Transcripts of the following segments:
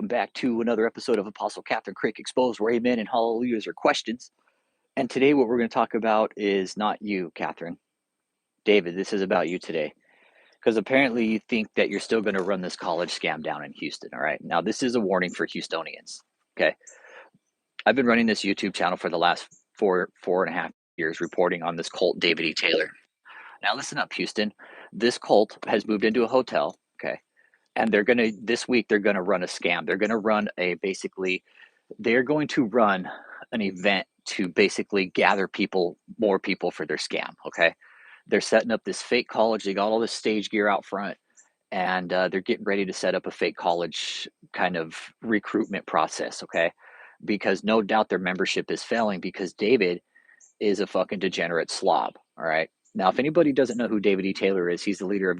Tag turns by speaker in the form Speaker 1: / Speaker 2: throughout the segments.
Speaker 1: back to another episode of Apostle KathrynKrick Exposed, where amen and hallelujahs are questions. And today what we're going to talk about is not you, Kathryn. David, this is about you today. Because apparently you think that you're still going to run this college scam down in Houston, all right? Now, this is a warning for Houstonians, okay? I've been running this YouTube channel for the last four and a half years reporting on this cult, DavidETaylor. Now, listen up, Houston. This cult has moved into a hotel, okay? And this week, they're going to run a scam. They're going to run they're going to run an event to basically gather more people for their scam, okay? They're setting up this fake college. They got all this stage gear out front, and they're getting ready to set up a fake college kind of recruitment process, okay? Because no doubt their membership is failing because David is a fucking degenerate slob, all right? Now, if anybody doesn't know who DavidETaylor is, he's the leader of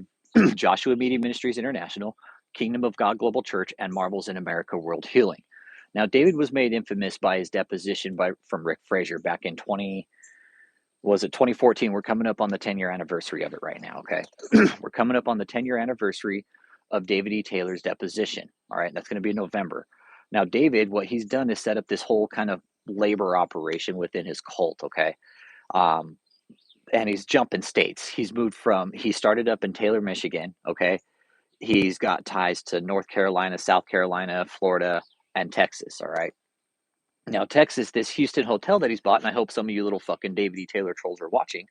Speaker 1: Joshua Media Ministries International, Kingdom of God Global Church, and Marvels in America World Healing. Now, David was made infamous by his deposition from Rick Frazier back in 2014. We're coming up on the 10-year anniversary of it right now, okay? We're coming up on the 10-year anniversary of DavidETaylor's deposition, all right? That's going to be in November. Now, David, what he's done is set up this whole kind of labor operation within his cult, okay? And he's jumping states. He started up in Taylor, Michigan, okay? He's got ties to North Carolina, South Carolina, Florida, and Texas, all right? Now, Texas, this Houston hotel that he's bought, and I hope some of you little fucking DavidETaylor trolls are watching.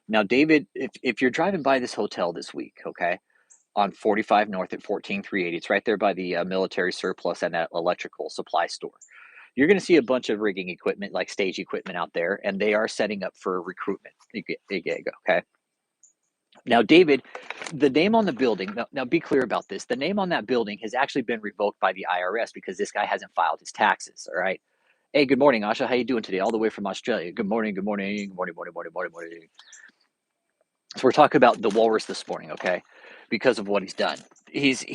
Speaker 1: Now, David, if you're driving by this hotel this week, okay, on 45 North at 14380, it's right there by the military surplus and that electrical supply store. You're going to see a bunch of rigging equipment, like stage equipment out there, and they are setting up for recruitment. Okay? Now, David, the name on the building, now be clear about this. The name on that building has actually been revoked by the IRS because this guy hasn't filed his taxes, all right? Hey, good morning, Asha. How you doing today? All the way from Australia. Good morning, good morning, good morning, morning, morning, morning, morning. So we're talking about the walrus this morning, okay? Because of what he's done. What he's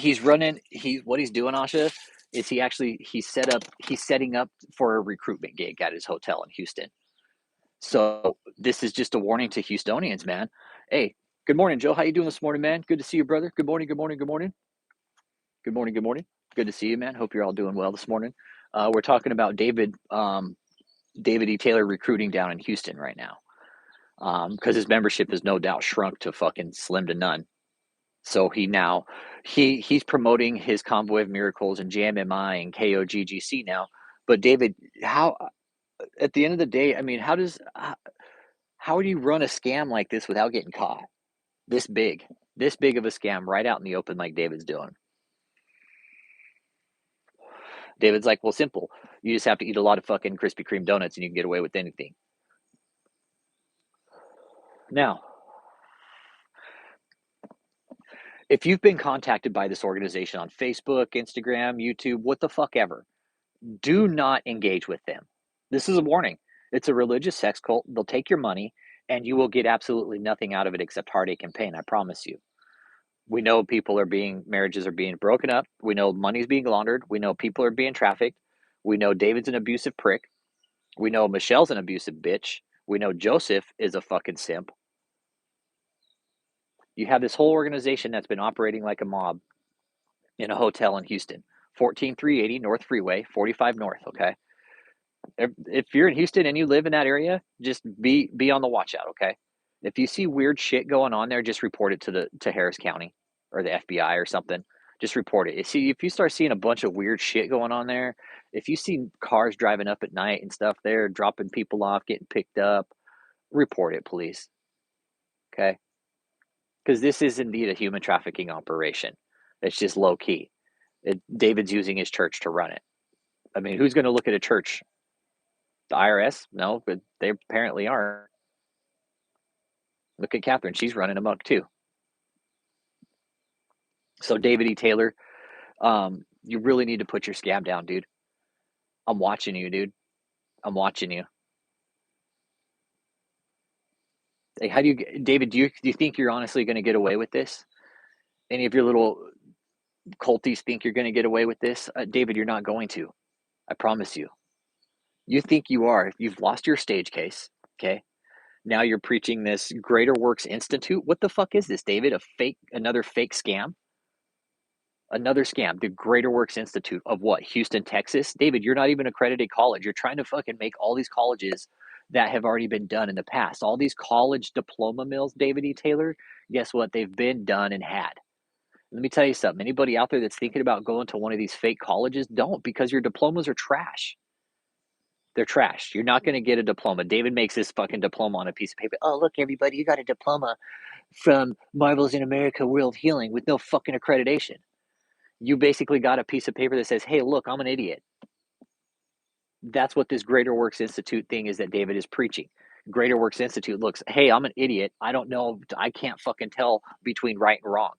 Speaker 1: doing, Asha, is he's setting up for a recruitment gig at his hotel in Houston. So this is just a warning to Houstonians, man. Hey, good morning, Joe. How you doing this morning, man? Good to see you, brother. Good morning, good morning, good morning. Good morning, good morning. Good to see you, man. Hope you're all doing well this morning. We're talking about DavidETaylor recruiting down in Houston right now. Because his membership has no doubt shrunk to fucking slim to none. So he's promoting his Convoy of Miracles and JMMI and KOGGC now. But David, how at the end of the day, I mean, how do you run a scam like this without getting caught? This big of a scam right out in the open like David's doing. David's like, well, simple. You just have to eat a lot of fucking Krispy Kreme donuts and you can get away with anything. Now, if you've been contacted by this organization on Facebook, Instagram, YouTube, what the fuck ever, do not engage with them. This is a warning. It's a religious sex cult. They'll take your money and you will get absolutely nothing out of it except heartache and pain. I promise you. We know marriages are being broken up. We know money's being laundered. We know people are being trafficked. We know David's an abusive prick. We know Michelle's an abusive bitch. We know Joseph is a fucking simp. You have this whole organization that's been operating like a mob in a hotel in Houston, 14380 North Freeway, 45 North, okay? If you're in Houston and you live in that area, just be on the watch out, okay? If you see weird shit going on there, just report it to Harris County or the FBI or something. Just report it. If you start seeing a bunch of weird shit going on there, if you see cars driving up at night and stuff there, dropping people off, getting picked up, report it, please. Okay? Because this is indeed a human trafficking operation. It's just low key. David's using his church to run it. I mean, who's going to look at a church? The IRS? No, but they apparently aren't. Look at Kathryn. She's running amok too. So DavidETaylor, you really need to put your scam down, dude. I'm watching you, dude. I'm watching you. Hey, David, do you think you're honestly going to get away with this? Any of your little culties think you're going to get away with this? David, you're not going to. I promise you. You think you are. You've lost your stage case, okay? Now you're preaching this Greater Works Institute. What the fuck is this, David? Another fake scam? Another scam, the Greater Works Institute of what? Houston, Texas? David, you're not even accredited college. You're trying to fucking make all these colleges that have already been done in the past. All these college diploma mills, DavidETaylor, guess what? They've been done and had. Let me tell you something. Anybody out there that's thinking about going to one of these fake colleges, don't, because your diplomas are trash. They're trash. You're not going to get a diploma. David makes this fucking diploma on a piece of paper. Oh, look, everybody, you got a diploma from Marvels in America World Healing with no fucking accreditation. You basically got a piece of paper that says, hey, look, I'm an idiot. That's what this Greater Works Institute thing is that David is preaching. Greater Works Institute looks, hey, I'm an idiot. I don't know. I can't fucking tell between right and wrong.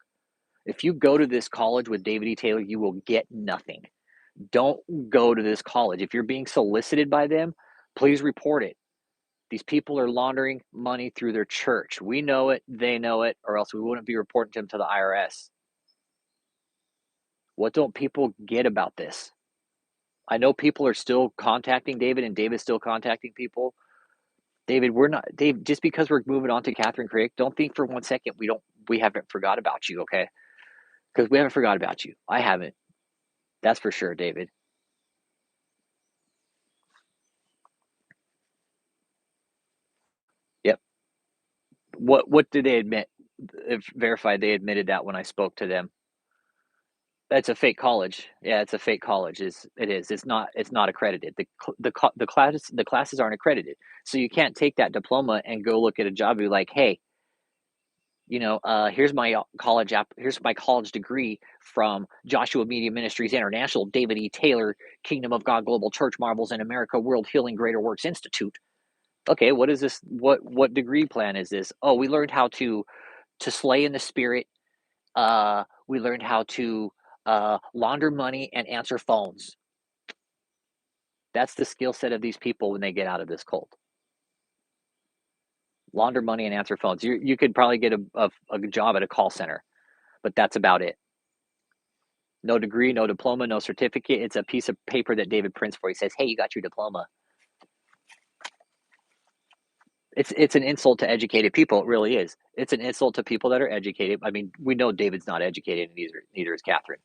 Speaker 1: If you go to this college with DavidETaylor, you will get nothing. Don't go to this college. If you're being solicited by them, please report it. These people are laundering money through their church. We know it, they know it, or else we wouldn't be reporting them to the IRS. What don't people get about this? I know people are still contacting David, and David's still contacting people. David, just because we're moving on to KathrynKrick, don't think for 1 second we haven't forgot about you, okay? Because we haven't forgot about you. I haven't. That's for sure, David. Yep. What did they admit? Verified they admitted that when I spoke to them. That's a fake college. Yeah, it's a fake college. It is. It's not accredited. The classes aren't accredited. So you can't take that diploma and go look at a job and be like, hey, here's my college degree from Joshua Media Ministries International, DavidETaylor, Kingdom of God Global Church, Marvels in America, World Healing, Greater Works Institute. Okay, what is this? What degree plan is this? Oh, we learned how to slay in the spirit. We learned how to launder money and answer phones. That's the skill set of these people when they get out of this cult. Launder money and answer phones. You could probably get a job at a call center, but that's about it. No degree, no diploma, no certificate. It's a piece of paper that David prints for you. He says, hey, you got your diploma. It's an insult to educated people. It really is. It's an insult to people that are educated. I mean, we know David's not educated, and neither is Kathryn.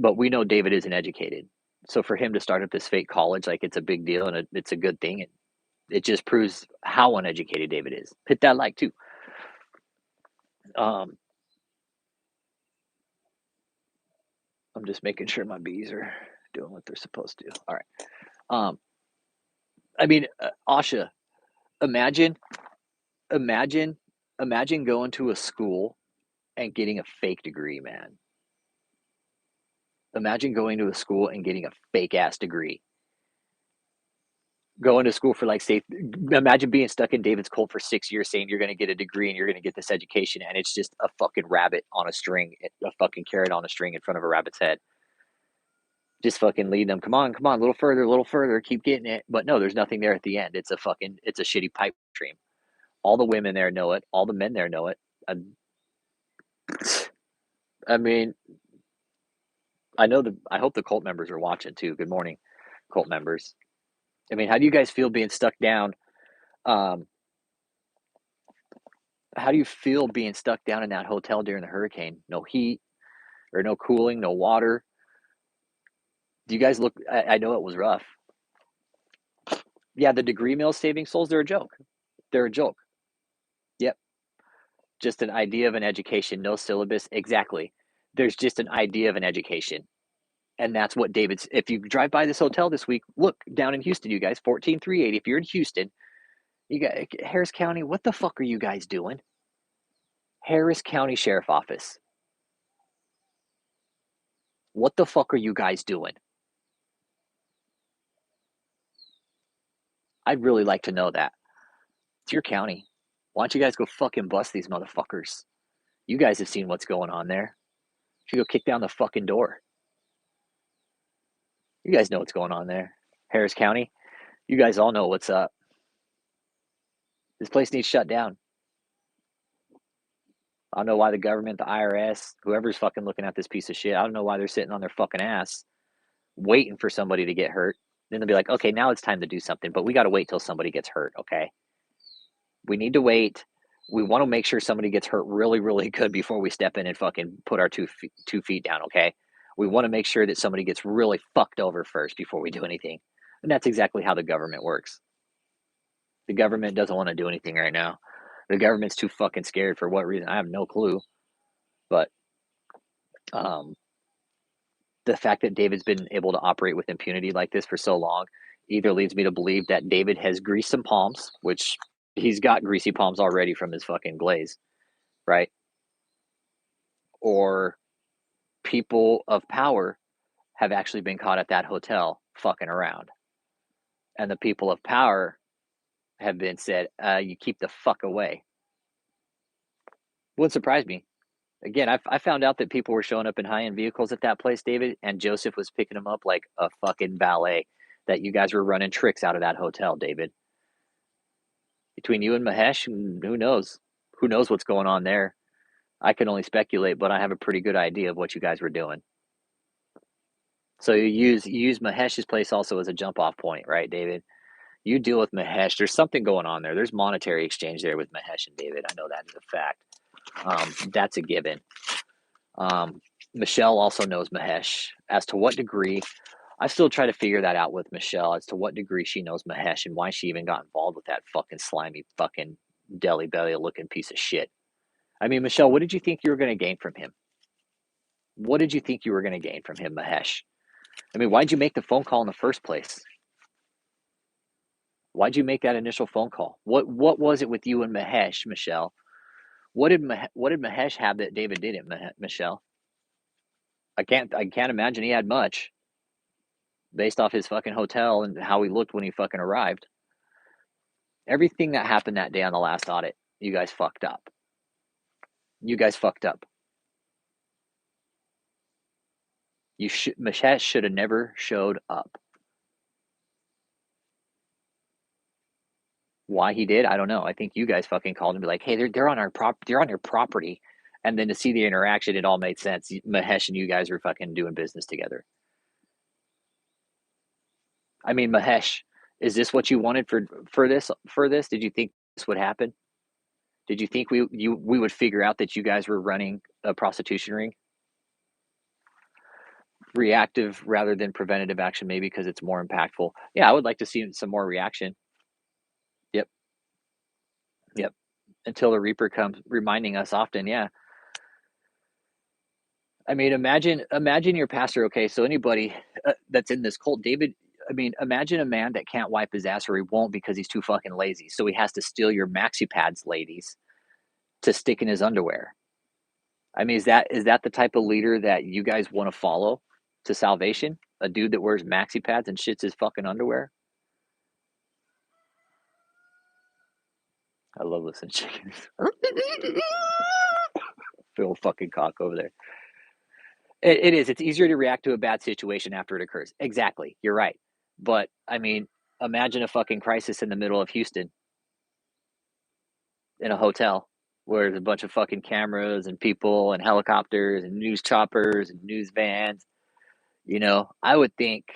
Speaker 1: But we know David isn't educated. So for him to start up this fake college, like, it's a big deal, and it's a good thing. And it just proves how uneducated David is. Hit that like too. I'm just making sure my bees are doing what they're supposed to. All right. I mean, Asha, imagine going to a school and getting a fake degree, man. Imagine going to a school and getting a fake ass degree. Going to school for, like, say, imagine being stuck in David's cult for 6 years saying you're going to get a degree and you're going to get this education, and it's just a fucking rabbit on a string, a fucking carrot on a string in front of a rabbit's head. Just fucking lead them. Come on, a little further, keep getting it. But no, there's nothing there at the end. It's a shitty pipe dream. All the women there know it. All the men there know it. I mean, I hope the cult members are watching too. Good morning, cult members. I mean, how do you guys feel being stuck down? How do you feel being stuck down in that hotel during the hurricane? No heat or no cooling, no water. Do you guys look? I know it was rough. Yeah, the degree mills saving souls, they're a joke. They're a joke. Yep. Just an idea of an education, no syllabus. Exactly. There's just an idea of an education. And that's what David's. If you drive by this hotel this week, look down in Houston, you guys, 14380. If you're in Houston, you got Harris County. What the fuck are you guys doing? Harris County Sheriff Office. What the fuck are you guys doing? I'd really like to know that. It's your county. Why don't you guys go fucking bust these motherfuckers? You guys have seen what's going on there. You go kick down the fucking door. You guys know what's going on there. Harris County. You guys all know what's up. This place needs shut down. I don't know why the government, the IRS, whoever's fucking looking at this piece of shit, I don't know why they're sitting on their fucking ass waiting for somebody to get hurt. Then they'll be like, okay, now it's time to do something, but we got to wait till somebody gets hurt, okay? We need to wait. We want to make sure somebody gets hurt really, really good before we step in and fucking put our 2 feet down, okay? We want to make sure that somebody gets really fucked over first before we do anything. And that's exactly how the government works. The government doesn't want to do anything right now. The government's too fucking scared. For what reason? I have no clue. But the fact that David's been able to operate with impunity like this for so long either leads me to believe that David has greased some palms, which he's got greasy palms already from his fucking glaze, right? Or people of power have actually been caught at that hotel fucking around. And the people of power have been said, you keep the fuck away. Wouldn't surprise me. Again, I found out that people were showing up in high-end vehicles at that place, David, and Joseph was picking them up like a fucking ballet, that you guys were running tricks out of that hotel, David. Between you and Mahesh, who knows? Who knows what's going on there? I can only speculate, but I have a pretty good idea of what you guys were doing. So you use Mahesh's place also as a jump-off point, right, David? You deal with Mahesh. There's something going on there. There's monetary exchange there with Mahesh and David. I know that is a fact. That's a given. Michelle also knows Mahesh. As to what degree, I still try to figure that out with Michelle, as to what degree she knows Mahesh and why she even got involved with that fucking slimy fucking deli belly looking piece of shit. I mean, Michelle, what did you think you were going to gain from him? What did you think you were going to gain from him, Mahesh? I mean, why'd you make the phone call in the first place? Why'd you make that initial phone call? What was it with you and Mahesh, Michelle? What did Mahesh have that David didn't, Michelle? I can't imagine he had much, based off his fucking hotel and how he looked when he fucking arrived. Everything that happened that day on the last audit, you guys fucked up. You guys fucked up. Mahesh should have never showed up. Why he did, I don't know. I think you guys fucking called and be like, hey, they're on our they're on your property. And then to see the interaction, it all made sense. Mahesh and you guys were fucking doing business together. I mean, Mahesh, is this what you wanted for this? Did you think this would happen? Did you think we would figure out that you guys were running a prostitution ring? Reactive rather than preventative action, maybe because it's more impactful. Yeah, I would like to see some more reaction. Yep. Yep. Until the Reaper comes reminding us often, yeah. I mean, imagine your pastor, okay, so anybody that's in this cult, David, I mean, imagine a man that can't wipe his ass, or he won't because he's too fucking lazy. So he has to steal your maxi pads, ladies, to stick in his underwear. I mean, is that the type of leader that you guys want to follow to salvation? A dude that wears maxi pads and shits his fucking underwear? I love listening to chickens. Little fucking cock over there. It is. It's easier to react to a bad situation after it occurs. Exactly. You're right. But, I mean, imagine a fucking crisis in the middle of Houston in a hotel where there's a bunch of fucking cameras and people and helicopters and news choppers and news vans. You know, I would think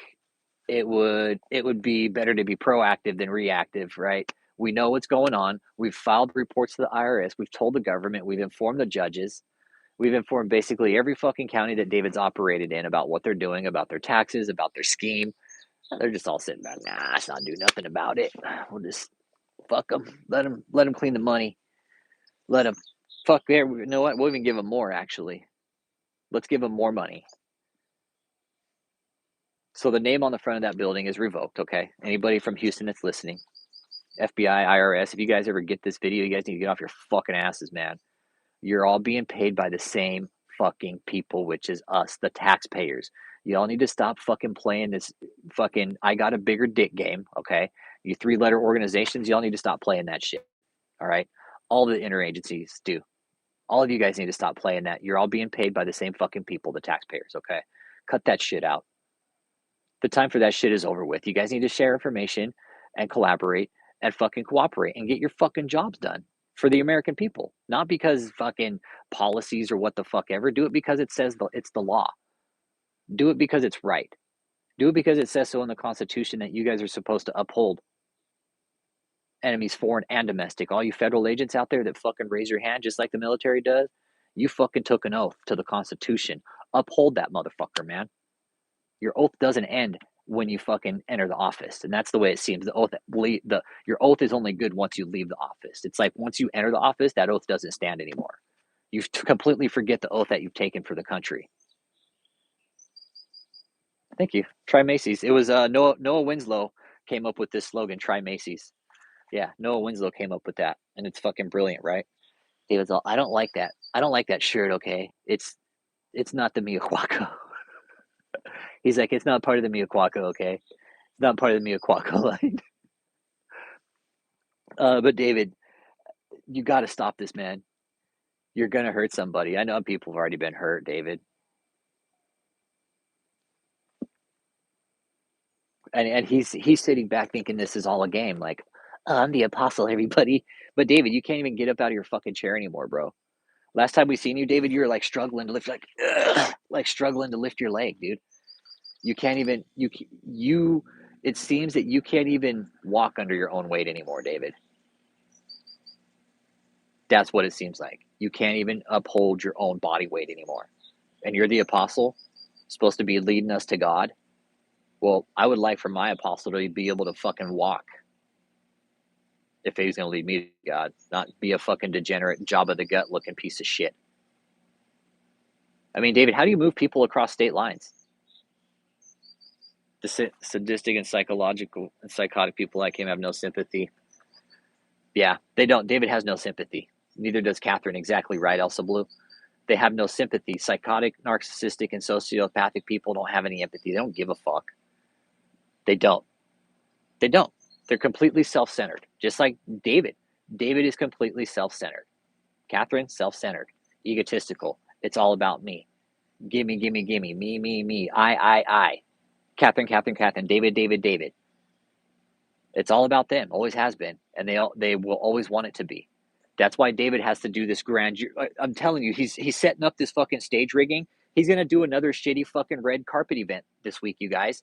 Speaker 1: it would be better to be proactive than reactive, right? We know what's going on. We've filed reports to the IRS. We've told the government. We've informed the judges. We've informed basically every fucking county that David's operated in about what they're doing, about their taxes, about their scheme. They're just all sitting back. Nah, let's not do nothing about it. We'll just fuck them. Let them clean the money. Let them fuck there. You know what? We'll even give them more, actually. Let's give them more money. So the name on the front of that building is revoked, okay? Anybody from Houston that's listening, FBI, IRS, if you guys ever get this video, you guys need to get off your fucking asses, man. You're all being paid by the same fucking people, which is us, the taxpayers. Y'all need to stop fucking playing this fucking I got a bigger dick game, okay? You 3-letter organizations, y'all need to stop playing that shit, all right? All the interagencies do. All of you guys need to stop playing that. You're all being paid by the same fucking people, the taxpayers, okay? Cut that shit out. The time for that shit is over with. You guys need to share information and collaborate and fucking cooperate and get your fucking jobs done for the American people. Not because fucking policies or what the fuck ever. Do it because it says it's the law. Do it because it's right. Do it because it says so in the Constitution that you guys are supposed to uphold enemies foreign and domestic. All you federal agents out there that fucking raise your hand just like the military does, you fucking took an oath to the Constitution. Uphold that motherfucker, man. Your oath doesn't end when you fucking enter the office, and that's the way it seems. Your oath is only good once you leave the office. It's like once you enter the office, that oath doesn't stand anymore. You completely forget the oath that you've taken for the country. Thank you. Try Macy's. It was Noah Winslow came up with this slogan, try Macy's. Yeah, Noah Winslow came up with that, and it's fucking brilliant, right? David's all, I don't like that. I don't like that shirt, okay? It's not the Miyaquaco. He's like, it's not part of the Miyaquaco, okay? It's not part of the Miyaquaco line. But David, you got to stop this, man. You're going to hurt somebody. I know people have already been hurt, David. And he's sitting back thinking this is all a game. Like, oh, I'm the apostle, everybody. But David, you can't even get up out of your fucking chair anymore, bro. Last time we seen you, David, you were like struggling to lift, like struggling to lift your leg, dude. You can't even, it seems that you can't even walk under your own weight anymore, David. That's what it seems like. You can't even uphold your own body weight anymore. And you're the apostle, supposed to be leading us to God. Well, I would like for my apostle to be able to fucking walk. If he's going to lead me to God, not be a fucking degenerate, Jabba the Gut looking piece of shit. I mean, David, how do you move people across state lines? The sadistic and psychological and psychotic people like him have no sympathy. Yeah, they don't. David has no sympathy. Neither does Kathryn. Exactly right, Elsa Blue. They have no sympathy. Psychotic, narcissistic, and sociopathic people don't have any empathy. They don't give a fuck. They don't. They don't. They're completely self-centered. Just like David. David is completely self-centered. Kathryn, self-centered. Egotistical. It's all about me. Gimme, gimme, gimme. Me, me, me. I. Kathryn, Kathryn, Kathryn. David, David, David. It's all about them. Always has been. And they will always want it to be. That's why David has to do this grand. I'm telling you, he's setting up this fucking stage rigging. He's going to do another shitty fucking red carpet event this week, you guys,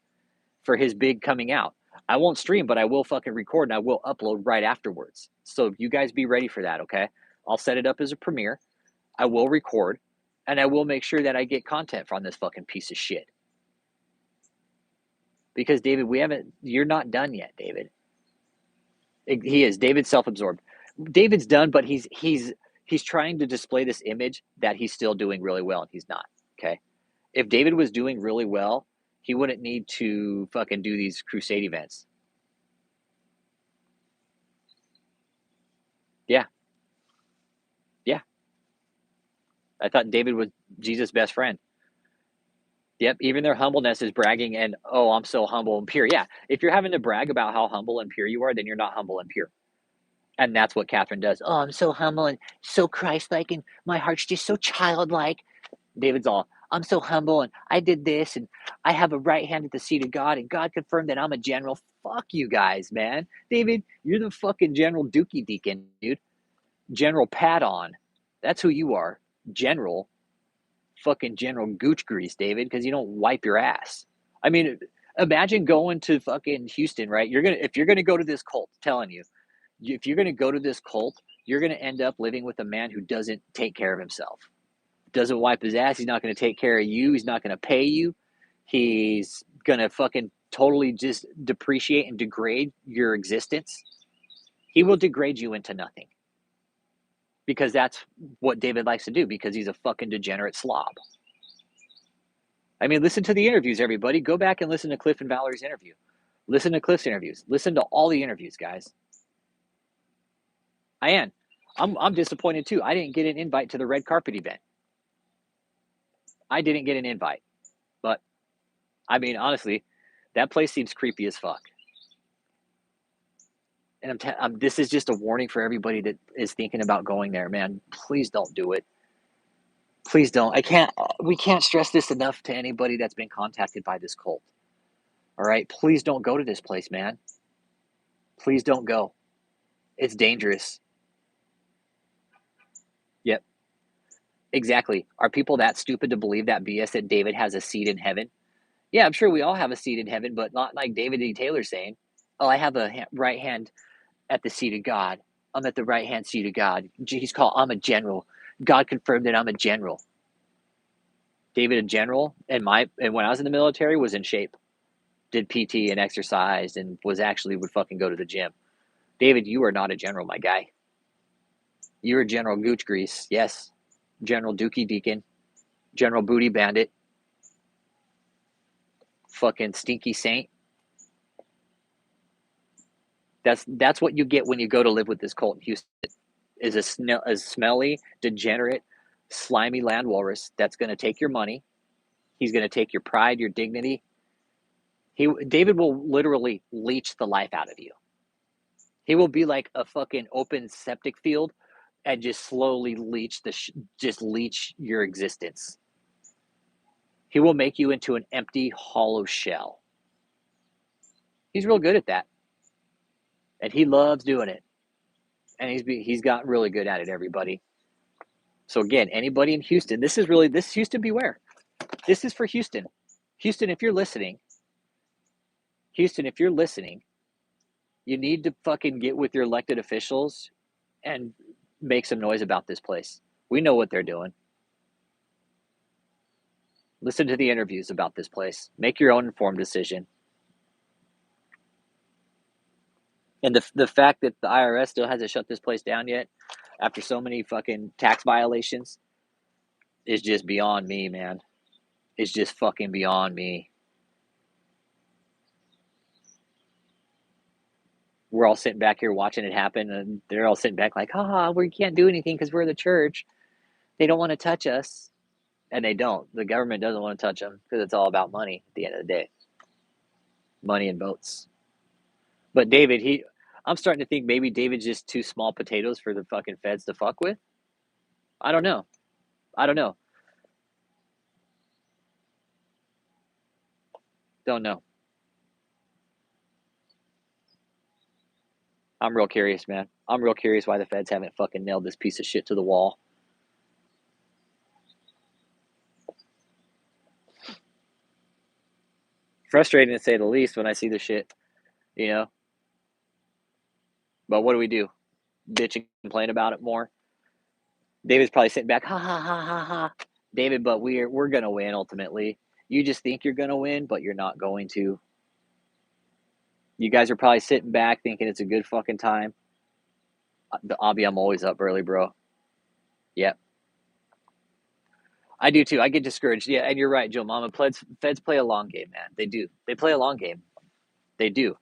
Speaker 1: for his big coming out. I won't stream, but I will fucking record and I will upload right afterwards. So you guys be ready for that, okay? I'll set it up as a premiere. I will record, and I will make sure that I get content from this fucking piece of shit. Because David, you're not done yet, David. He is. David's self-absorbed. David's done, but he's trying to display this image that he's still doing really well, and he's not, okay? If David was doing really well, he wouldn't need to fucking do these crusade events. Yeah. Yeah. I thought David was Jesus' best friend. Yep. Even their humbleness is bragging and, oh, I'm so humble and pure. Yeah. If you're having to brag about how humble and pure you are, then you're not humble and pure. And that's what Kathryn does. Oh, I'm so humble and so Christ-like, and my heart's just so childlike. David's all, I'm so humble, and I did this, and I have a right hand at the seat of God, and God confirmed that I'm a general. Fuck you guys, man. David, you're the fucking General Dookie Deacon, dude. General Pat-on. That's who you are. General. Fucking General Gooch Grease, David, because you don't wipe your ass. I mean, imagine going to fucking Houston, right? If you're gonna go to this cult, telling you, if you're gonna go to this cult, you're gonna end up living with a man who doesn't take care of himself. Doesn't wipe his ass. He's not going to take care of you. He's not going to pay you. He's going to fucking totally just depreciate and degrade your existence. He will degrade you into nothing. Because that's what David likes to do, because he's a fucking degenerate slob. I mean, listen to the interviews, everybody. Go back and listen to Cliff and Valerie's interview. Listen to Cliff's interviews. Listen to all the interviews, guys. I am. I'm disappointed too. I didn't get an invite to the red carpet event. I didn't get an invite. But, I mean, honestly, that place seems creepy as fuck. And this is just a warning for everybody that is thinking about going there, man. Please don't do it. Please don't. We can't stress this enough to anybody that's been contacted by this cult. All right? Please don't go to this place, man. Please don't go. It's dangerous. Yep. Exactly. Are people that stupid to believe that BS that David has a seat in heaven? Yeah, I'm sure we all have a seat in heaven, but not like DavidETaylor saying, oh, I have a right hand at the seat of God. I'm at the right-hand seat of God. I'm a general. God confirmed that I'm a general. David, a general, and when I was in the military, was in shape, did PT and exercised, and would fucking go to the gym. David, you are not a general, my guy. You're General Gooch Grease, yes. General Dookie Deacon, General Booty Bandit, fucking Stinky Saint. That's what you get when you go to live with this cult in Houston. Is a smelly, degenerate, slimy land walrus that's going to take your money. He's going to take your pride, your dignity. David will literally leech the life out of you. He will be like a fucking open septic field and just slowly leech your existence. He will make you into an empty, hollow shell. He's real good at that. And he loves doing it. And he's gotten really good at it, everybody. So again, anybody in Houston, this is Houston beware. This is for Houston. Houston, if you're listening, you need to fucking get with your elected officials and make some noise about this place. We know what they're doing. Listen to the interviews about this place. Make your own informed decision. And the fact that the IRS still hasn't shut this place down yet after so many fucking tax violations is just beyond me, man. It's just fucking beyond me. We're all sitting back here watching it happen, and they're all sitting back like, we can't do anything because we're the church. They don't want to touch us. And they don't. The government doesn't want to touch them because it's all about money at the end of the day. Money and votes. But David, I'm starting to think maybe David's just too small potatoes for the fucking feds to fuck with. I don't know. Don't know. I'm real curious, man. I'm real curious why the feds haven't fucking nailed this piece of shit to the wall. Frustrating to say the least when I see the shit, you know? But what do? Bitch and complain about it more? David's probably sitting back, ha ha ha ha ha. David, but we're gonna win ultimately. You just think you're gonna win, but you're not going to. You guys are probably sitting back thinking it's a good fucking time. I'm always up early, bro. Yep. I do too. I get discouraged. Yeah, and you're right, Joe Mama. Feds play a long game, man. They do. They play a long game. They do.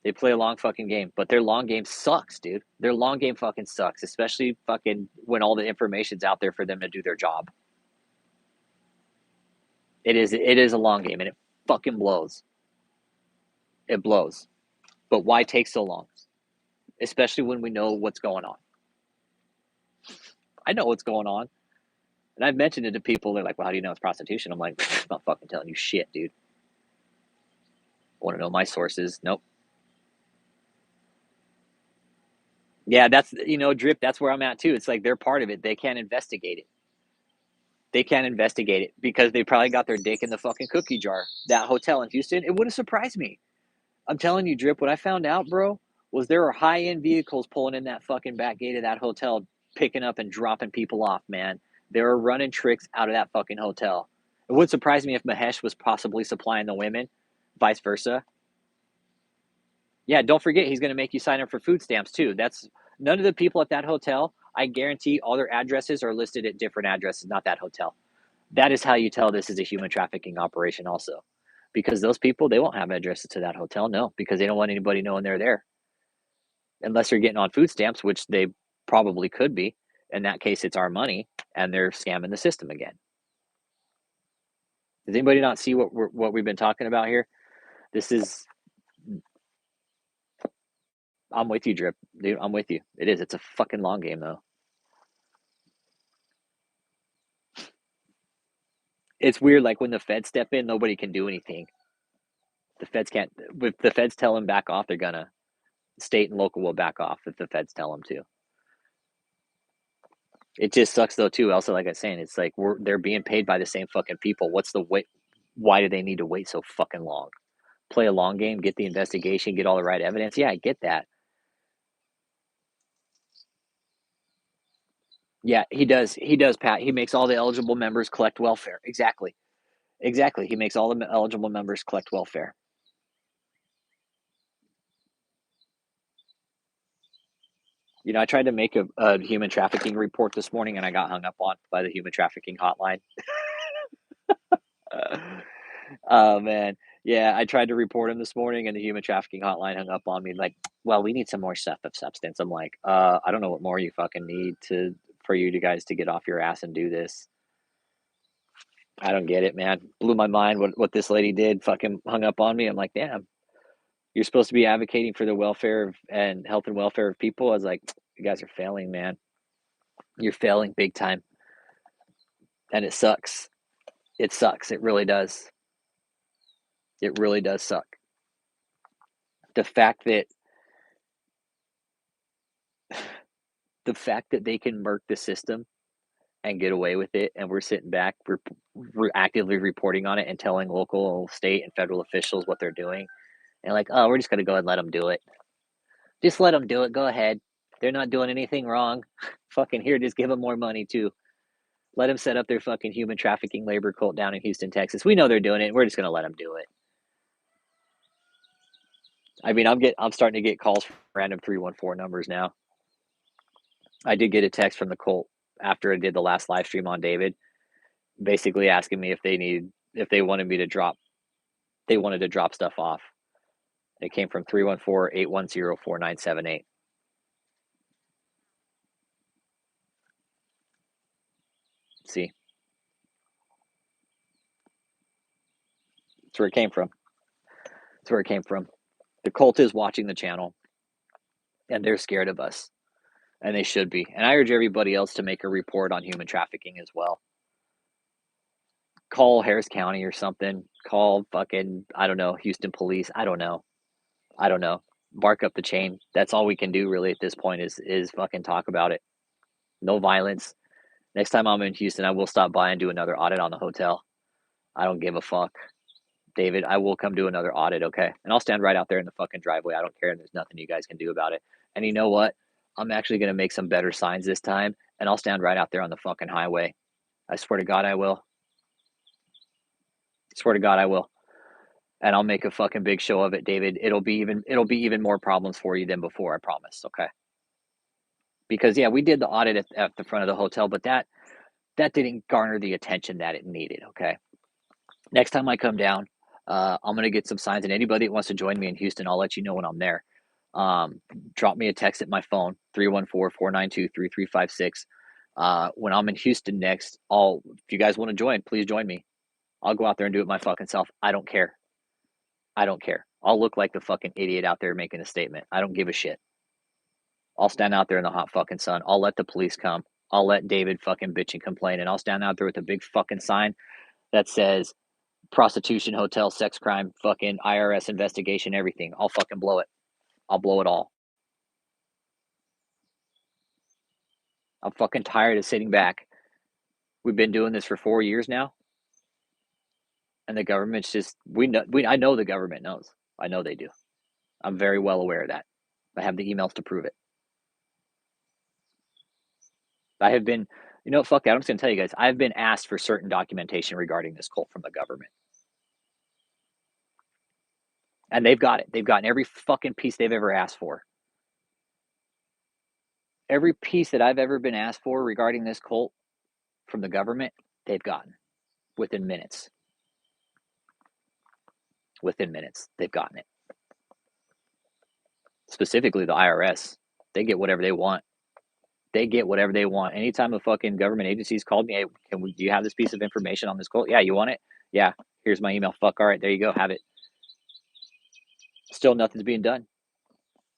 Speaker 1: They play a long fucking game, but their long game sucks, dude. Their long game fucking sucks, especially fucking when all the information's out there for them to do their job. It is a long game, and it fucking blows. It blows. But why take so long? Especially when we know what's going on. I know what's going on. And I've mentioned it to people. They're like, well, how do you know it's prostitution? I'm like, I'm not fucking telling you shit, dude. Want to know my sources? Nope. Yeah, that's, Drip, that's where I'm at too. It's like they're part of it. They can't investigate it. They can't investigate it because they probably got their dick in the fucking cookie jar. That hotel in Houston, it wouldn't surprise me. I'm telling you, Drip, what I found out, bro, was there are high-end vehicles pulling in that fucking back gate of that hotel, picking up and dropping people off, man. They were running tricks out of that fucking hotel. It wouldn't surprise me if Mahesh was possibly supplying the women, vice versa. Yeah, don't forget he's going to make you sign up for food stamps too. That's none of the people at that hotel. I guarantee all their addresses are listed at different addresses, not that hotel. That is how you tell this is a human trafficking operation also. Because those people, they won't have addresses to that hotel, no, because they don't want anybody knowing they're there. Unless you're getting on food stamps, which they probably could be. In that case, it's our money, and they're scamming the system again. Does anybody not see what we've been talking about here? I'm with you, Drip. Dude, I'm with you. It is. It's a fucking long game, though. It's weird, like when the feds step in, nobody can do anything. The feds can't. If the feds tell them back off, they're gonna. State and local will back off if the feds tell them to. It just sucks though too. Also, like I was saying, it's like they're being paid by the same fucking people. What's the wait? Why do they need to wait so fucking long? play a long game, get the investigation, get all the right evidence. Yeah, I get that. Yeah, he does. He does, Pat. He makes all the eligible members collect welfare. Exactly. Exactly. He makes all the eligible members collect welfare. You know, I tried to make a human trafficking report this morning and I got hung up on by the human trafficking hotline. Oh man. Yeah, I tried to report him this morning and the human trafficking hotline hung up on me like, well, we need some more stuff of substance. I'm like, I don't know what more you fucking need for you to guys to get off your ass and do this. I don't get it, man. Blew my mind what this lady did, fucking hung up on me. I'm like, damn, you're supposed to be advocating for the welfare and health and welfare of people. I was like, you guys are failing, man. You're failing big time. And it sucks. It sucks. It really does. It really does suck. The fact that they can murk the system and get away with it, and we're sitting back, we're actively reporting on it and telling local, state, and federal officials what they're doing, and like, oh, we're just gonna go ahead and let them do it. Just let them do it. Go ahead. They're not doing anything wrong. Fucking here, just give them more money too. Let them set up their fucking human trafficking labor cult down in Houston, Texas. We know they're doing it. We're just gonna let them do it. I mean, I'm starting to get calls from random 314 numbers now. I did get a text from the cult after I did the last live stream on David, basically asking me if they wanted me to drop, they wanted to drop stuff off. It came from 314-810-4978. See, that's where it came from. That's where it came from. The cult is watching the channel, and they're scared of us, and they should be. And I urge everybody else to make a report on human trafficking as well. Call Harris County or something. Call fucking, I don't know, Houston police. I don't know. Bark up the chain. That's all we can do really at this point is fucking talk about it. No violence. Next time I'm in Houston, I will stop by and do another audit on the hotel. I don't give a fuck. David, I will come do another audit, okay? And I'll stand right out there in the fucking driveway. I don't care, and there's nothing you guys can do about it. And you know what? I'm actually going to make some better signs this time, and I'll stand right out there on the fucking highway. I swear to God I will. I swear to God I will. And I'll make a fucking big show of it, David. It'll be even more problems for you than before, I promise, okay? Because yeah, we did the audit at the front of the hotel, but that didn't garner the attention that it needed, okay? Next time I come down, I'm going to get some signs, and anybody that wants to join me in Houston, I'll let you know when I'm there. Drop me a text at my phone, 314-492-3356. When I'm in Houston next, if you guys want to join, please join me. I'll go out there and do it my fucking self. I don't care. I'll look like the fucking idiot out there making a statement. I don't give a shit. I'll stand out there in the hot fucking sun. I'll let the police come. I'll let David fucking bitch and complain, and I'll stand out there with a big fucking sign that says prostitution, hotel, sex crime, fucking IRS investigation, everything. I'll fucking blow it. I'll blow it all. I'm fucking tired of sitting back. We've been doing this for 4 years now, and the government's just I know the government knows. I know they do. I'm very well aware of that. I have the emails to prove it. I have been, fuck that. I'm just gonna tell you guys, I've been asked for certain documentation regarding this cult from the government. And they've got it. They've gotten every fucking piece they've ever asked for. Every piece that I've ever been asked for regarding this cult from the government, they've gotten within minutes. Within minutes, they've gotten it. Specifically, the IRS. They get whatever they want. They get whatever they want. Anytime a fucking government agency's called me, hey, do you have this piece of information on this cult? Yeah, you want it? Yeah, here's my email. Fuck, all right, there you go, have it. Still nothing's being done.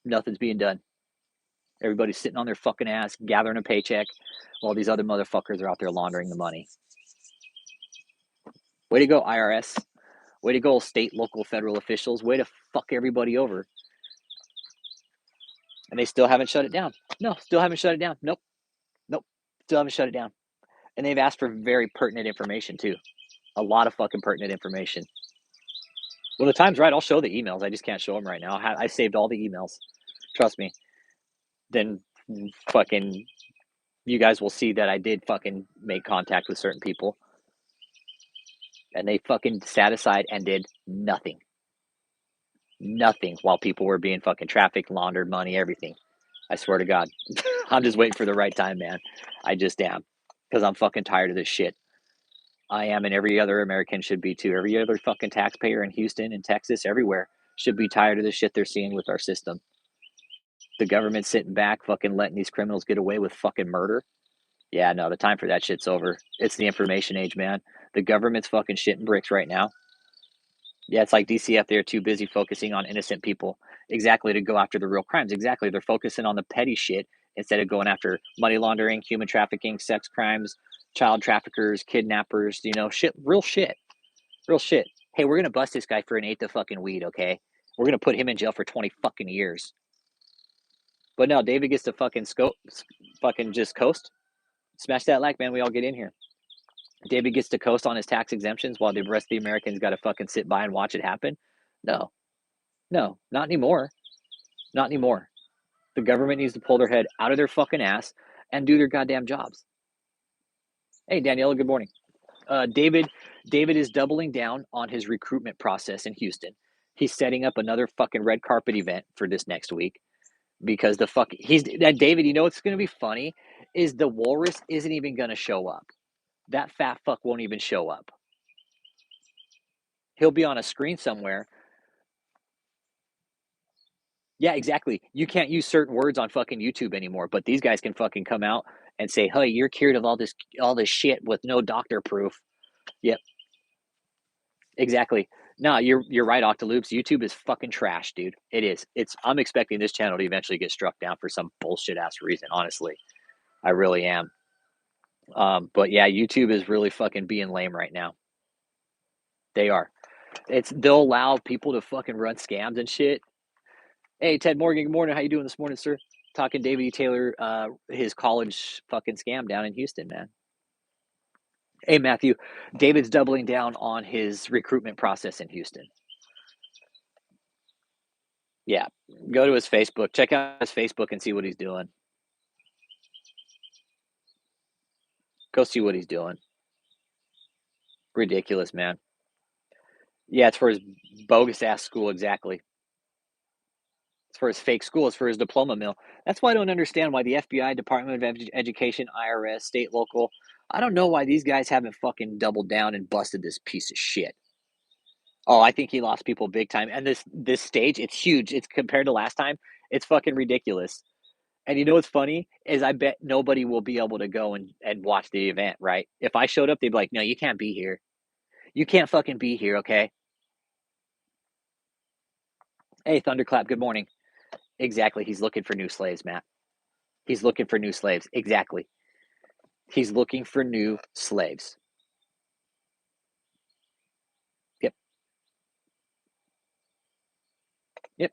Speaker 1: Nothing's being done. Everybody's sitting on their fucking ass, gathering a paycheck, while these other motherfuckers are out there laundering the money. Way to go, IRS. Way to go, state, local, federal officials. Way to fuck everybody over. And they still haven't shut it down. No, still haven't shut it down. Nope. Still haven't shut it down. And they've asked for very pertinent information, too. A lot of fucking pertinent information. When the time's right, I'll show the emails. I just can't show them right now. I saved all the emails. Trust me. Then fucking you guys will see that I did fucking make contact with certain people. And they fucking sat aside and did nothing. Nothing while people were being fucking trafficked, laundered money, everything. I swear to God. I'm just waiting for the right time, man. I just am. Because I'm fucking tired of this shit. I am, and every other American should be too. Every other fucking taxpayer in Houston and Texas, everywhere, should be tired of the shit they're seeing with our system. The government sitting back, fucking letting these criminals get away with fucking murder. Yeah, no, the time for that shit's over. It's the information age, man. The government's fucking shitting bricks right now. Yeah, it's like DCF, they're too busy focusing on innocent people. Exactly, to go after the real crimes. Exactly, they're focusing on the petty shit instead of going after money laundering, human trafficking, sex crimes, child traffickers, kidnappers, shit, real shit. Real shit. Hey, we're gonna bust this guy for an eighth of fucking weed, okay? We're gonna put him in jail for 20 fucking years. But no, David gets to fucking just coast. Smash that like, man. We all get in here. David gets to coast on his tax exemptions while the rest of the Americans got to fucking sit by and watch it happen. No, no, not anymore. Not anymore. The government needs to pull their head out of their fucking ass and do their goddamn jobs. Hey, Daniela, good morning. David is doubling down on his recruitment process in Houston. He's setting up another fucking red carpet event for this next week because David. You know what's going to be funny is the walrus isn't even going to show up. That fat fuck won't even show up. He'll be on a screen somewhere. Yeah, exactly. You can't use certain words on fucking YouTube anymore, but these guys can fucking come out and say, "Hey, you're cured of all this shit with no doctor proof." Yep, exactly. No, you're right, Octoloops. YouTube is fucking trash, dude. It is. I'm expecting this channel to eventually get struck down for some bullshit ass reason. Honestly, I really am. But yeah, YouTube is really fucking being lame right now. They are. They'll allow people to fucking run scams and shit. Hey, Ted Morgan. Good morning. How you doing this morning, sir? Talking DavidETaylor, his college fucking scam down in Houston, man. Hey, Matthew. David's doubling down on his recruitment process in Houston. Yeah, go to his Facebook. Check out his Facebook and see what he's doing. Go see what he's doing. Ridiculous, man. Yeah, it's for his bogus ass school, exactly. It's for his fake school. It's for his diploma mill. That's why I don't understand why the FBI, Department of Education, IRS, state, local. I don't know why these guys haven't fucking doubled down and busted this piece of shit. Oh, I think he lost people big time. And this stage, it's huge. It's compared to last time. It's fucking ridiculous. And you know what's funny is I bet nobody will be able to go and watch the event, right? If I showed up, they'd be like, "No, you can't be here. You can't fucking be here, okay?" Hey, Thunderclap, good morning. Exactly. He's looking for new slaves, Matt. He's looking for new slaves. Exactly. He's looking for new slaves. Yep. Yep.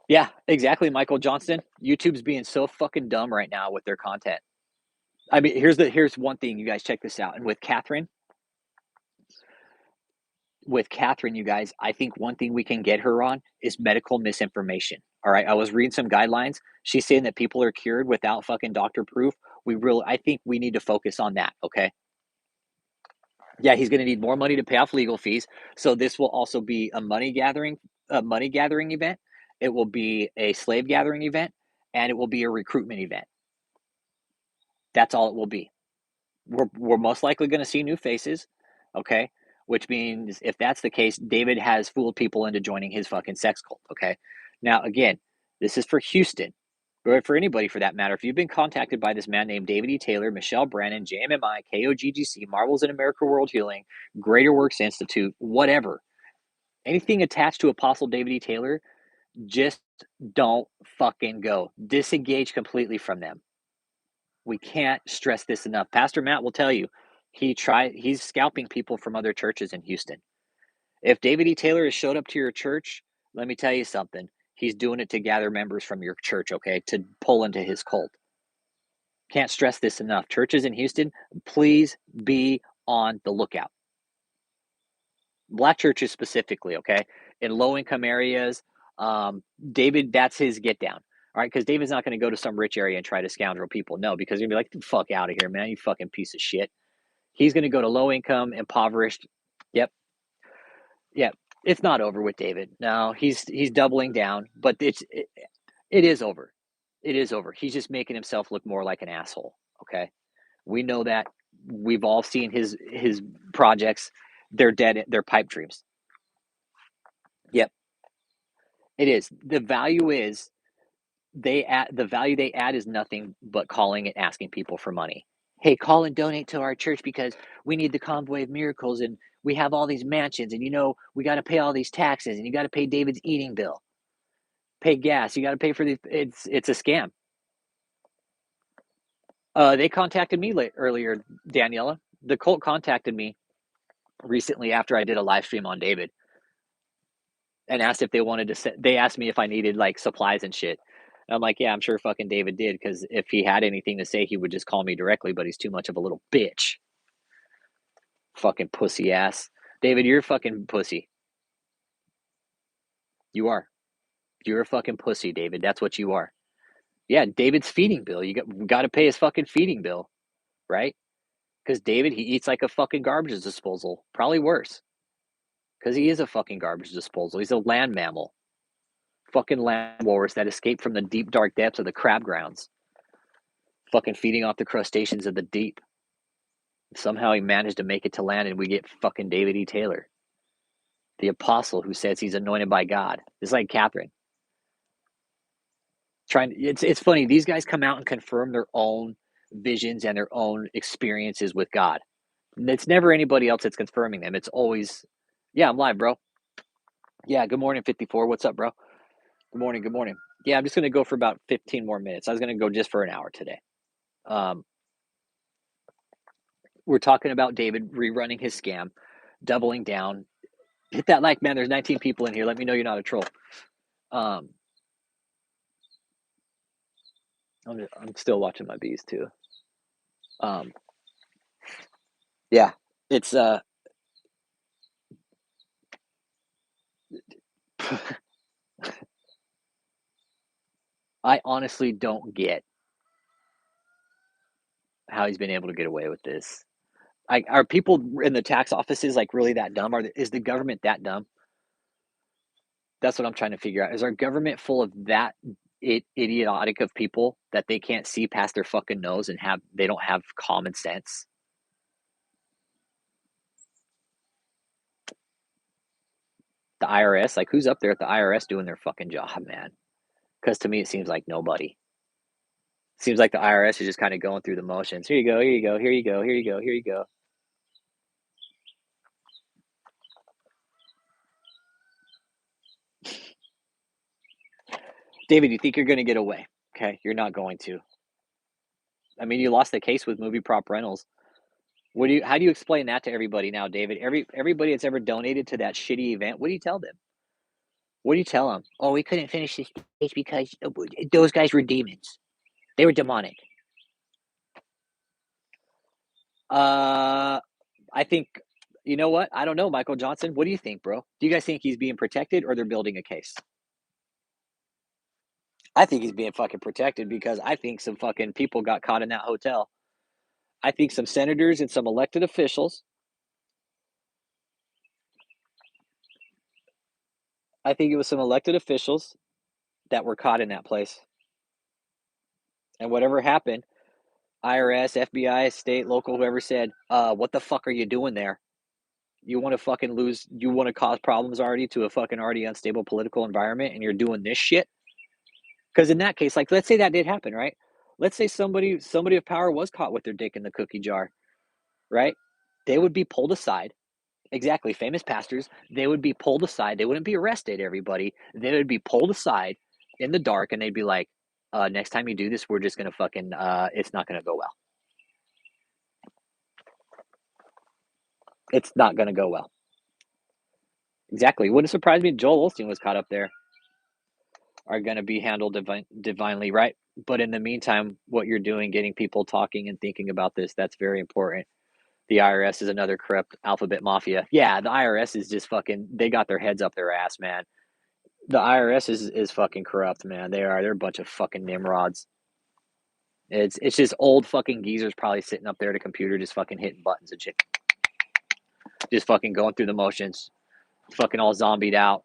Speaker 1: Yeah, exactly, Michael Johnston. YouTube's being so fucking dumb right now with their content. I mean, here's one thing, you guys check this out. And with Kathryn, you guys, I think one thing we can get her on is medical misinformation. All right. I was reading some guidelines. She's saying that people are cured without fucking doctor proof. I think we need to focus on that. Okay. Yeah, he's going to need more money to pay off legal fees. So this will also be a money gathering event. It will be a slave gathering event, and it will be a recruitment event. That's all it will be. We're most likely going to see new faces, okay? Which means if that's the case, David has fooled people into joining his fucking sex cult, okay? Now, again, this is for Houston, or for anybody for that matter. If you've been contacted by this man named DavidETaylor, Michelle Brannon, JMMI, KOGGC, Marvels in America World Healing, Greater Works Institute, whatever, anything attached to Apostle DavidETaylor, just don't fucking go. Disengage completely from them. We can't stress this enough. Pastor Matt will tell you he's scalping people from other churches in Houston. If DavidETaylor has showed up to your church, let me tell you something. He's doing it to gather members from your church, okay, to pull into his cult. Can't stress this enough. Churches in Houston, please be on the lookout. Black churches specifically, okay? In low-income areas, David, that's his get down. All right, because David's not going to go to some rich area and try to scoundrel people. No, because you're going to be like, "Get the fuck out of here, man, you fucking piece of shit." He's going to go to low-income, impoverished. Yep, yep. It's not over with David. No, he's doubling down, but it is over. It is over. He's just making himself look more like an asshole. Okay, we know that. We've all seen his projects. They're dead. They're pipe dreams. Yep, it is. The value is the value they add is nothing but calling and asking people for money. Hey, call and donate to our church because we need the convoy of miracles and we have all these mansions and we got to pay all these taxes and you got to pay David's eating bill, pay gas, you got to pay for the. It's a scam. They contacted me earlier, Daniela. The cult contacted me recently after I did a live stream on David and asked if they wanted to. They asked me if I needed like supplies and shit. And I'm like, yeah, I'm sure fucking David did because if he had anything to say, he would just call me directly. But he's too much of a little bitch. Fucking pussy ass. David, you're a fucking pussy. You are. You're a fucking pussy, David. That's what you are. Yeah, David's feeding bill. You got to pay his fucking feeding bill, right? Because David, he eats like a fucking garbage disposal. Probably worse. Because he is a fucking garbage disposal. He's a land mammal. Fucking land walrus that escaped from the deep, dark depths of the crab grounds. Fucking feeding off the crustaceans of the deep. Somehow he managed to make it to land, and we get fucking DavidETaylor, the apostle who says he's anointed by God. It's like Kathryn. It's funny. These guys come out and confirm their own visions and their own experiences with God. It's never anybody else that's confirming them. It's always, yeah, I'm live, bro. Yeah, good morning, 54. What's up, bro? Good morning, good morning. Yeah, I'm just going to go for about 15 more minutes. I was going to go just for an hour today. We're talking about David rerunning his scam, doubling down. Hit that like, man. There's 19 people in here. Let me know you're not a troll. I'm still watching my bees too. Yeah, it's I honestly don't get how he's been able to get away with this. Are people in the tax offices like really that dumb? Is the government that dumb? That's what I'm trying to figure out. Is our government full of that idiotic of people that they can't see past their fucking nose and they don't have common sense? The IRS, like who's up there at the IRS doing their fucking job, man? Because to me, it seems like nobody. Seems like the IRS is just kind of going through the motions. Here you go, here you go, here you go, here you go, here you go. David, you think you're going to get away? Okay, you're not going to. I mean, you lost the case with Movie Prop Rentals. How do you explain that to everybody now, David? Everybody that's ever donated to that shitty event, what do you tell them? What do you tell them? Oh, we couldn't finish this case because those guys were demons. They were demonic. I think, you know what? I don't know, Michael Johnson. What do you think, bro? Do you guys think he's being protected or they're building a case? I think he's being fucking protected because I think some fucking people got caught in that hotel. I think some senators and some elected officials. I think it was some elected officials that were caught in that place. And whatever happened, IRS, FBI, state, local, whoever said, what the fuck are you doing there? You want to fucking you want to cause problems already to a fucking already unstable political environment and you're doing this shit? Because in that case, like, let's say that did happen, right? Let's say somebody of power was caught with their dick in the cookie jar, right? They would be pulled aside. Exactly. Famous pastors, they would be pulled aside. They wouldn't be arrested, everybody. They would be pulled aside in the dark and they'd be like, next time you do this, we're just going to fucking, it's not going to go well. It's not going to go well. Exactly. Wouldn't surprise me if Joel Osteen was caught up there. Are going to be handled divinely, right? But in the meantime, what you're doing, getting people talking and thinking about this, that's very important. The IRS is another corrupt alphabet mafia. Yeah, the IRS is just fucking, they got their heads up their ass, man. The IRS is fucking corrupt, man. They're a bunch of fucking nimrods. It's just old fucking geezers probably sitting up there at a computer just fucking hitting buttons and shit. Just fucking going through the motions. Fucking all zombied out.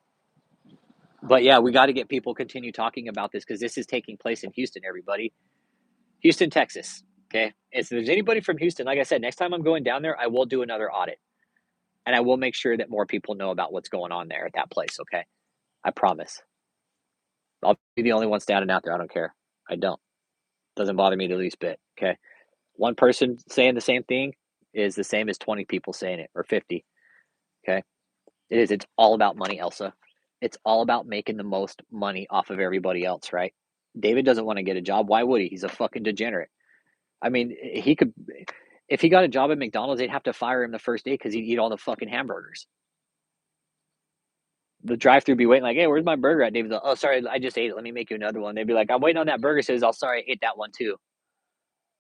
Speaker 1: But yeah, we got to get people continue talking about this because this is taking place in Houston, everybody. Houston, Texas. Okay. If there's anybody from Houston, like I said, next time I'm going down there, I will do another audit. And I will make sure that more people know about what's going on there at that place. Okay. I promise. I'll be the only one standing out there. I don't care. I don't. Doesn't bother me the least bit. Okay. One person saying the same thing is the same as 20 people saying it, or 50. Okay. It is. It's all about money, Elsa. It's all about making the most money off of everybody else, right? David doesn't want to get a job. Why would he? He's a fucking degenerate. I mean, he could, if he got a job at McDonald's, they'd have to fire him the first day because he'd eat all the fucking hamburgers. The drive-through be waiting like, hey, where's my burger at? David's like, oh, sorry, I just ate it. Let me make you another one. They'd be like, I'm waiting on that burger. Says, oh, sorry, I ate that one too.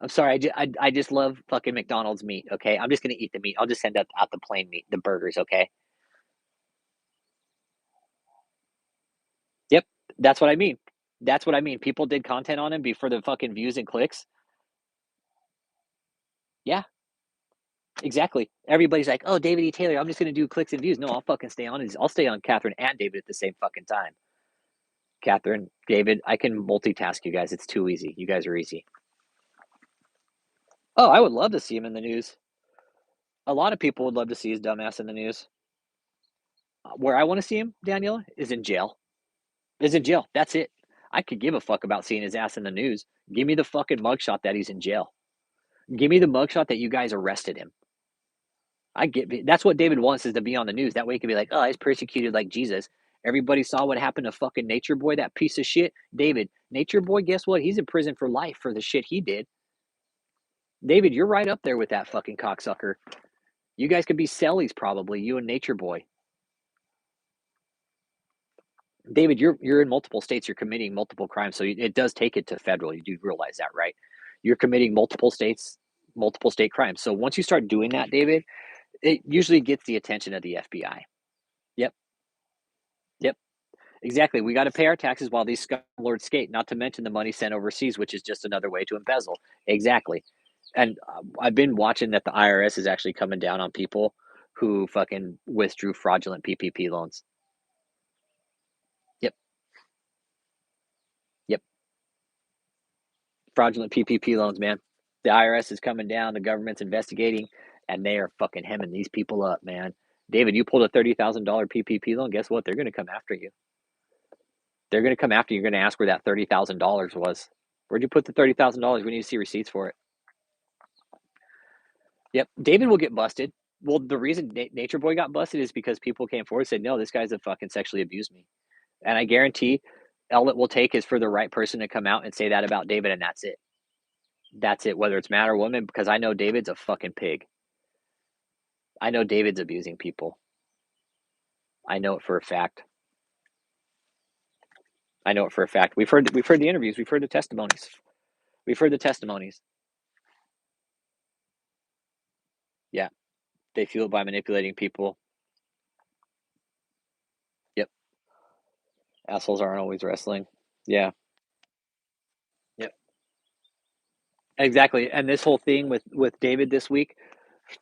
Speaker 1: I'm sorry, I just love fucking McDonald's meat, okay? I'm just going to eat the meat. I'll just send out the plain meat, the burgers, okay? Yep, that's what I mean. That's what I mean. People did content on him before the fucking views and clicks. Yeah, exactly. Everybody's like, oh, DavidETaylor, I'm just going to do clicks and views. No, I'll fucking stay on. I'll stay on Kathryn and David at the same fucking time. Kathryn, David, I can multitask you guys. It's too easy. You guys are easy. Oh, I would love to see him in the news. A lot of people would love to see his dumbass in the news. Where I want to see him, Daniela, is in jail. Is in jail. That's it. I could give a fuck about seeing his ass in the news. Give me the fucking mugshot that he's in jail. Give me the mugshot that you guys arrested him. I get that's what David wants, is to be on the news. That way he can be like, oh, he's persecuted like Jesus. Everybody saw what happened to fucking Nature Boy, that piece of shit. David, Nature Boy, guess what? He's in prison for life for the shit he did. David, you're right up there with that fucking cocksucker. You guys could be cellies probably, you and Nature Boy. David, you're in multiple states. You're committing multiple crimes, so it does take it to federal. You do realize that, right? You're committing multiple state crimes. So once you start doing that, David, it usually gets the attention of the FBI. Yep, yep, exactly. We got to pay our taxes while these scumlords skate. Not to mention the money sent overseas, which is just another way to embezzle. Exactly. And I've been watching that the IRS is actually coming down on people who fucking withdrew fraudulent PPP loans. Yep, yep. Fraudulent PPP loans, man. The IRS is coming down. The government's investigating, and they are fucking hemming these people up, man. David, you pulled a $30,000 PPP loan. Guess what? They're going to come after you. They're going to come after you. You're going to ask where that $30,000 was. Where'd you put the $30,000? We need to see receipts for it. Yep. David will get busted. Well, the reason Nature Boy got busted is because people came forward and said, no, this guy's a fucking sexually abused me. And I guarantee all it will take is for the right person to come out and say that about David, and that's it. That's it, whether it's man or woman, because I know David's a fucking pig. I know David's abusing people. I know it for a fact. I know it for a fact. We've heard the interviews. We've heard the testimonies. We've heard the testimonies. Yeah. They fuel it by manipulating people. Yep. Assholes aren't always wrestling. Yeah. Yep. Exactly. And this whole thing with David this week,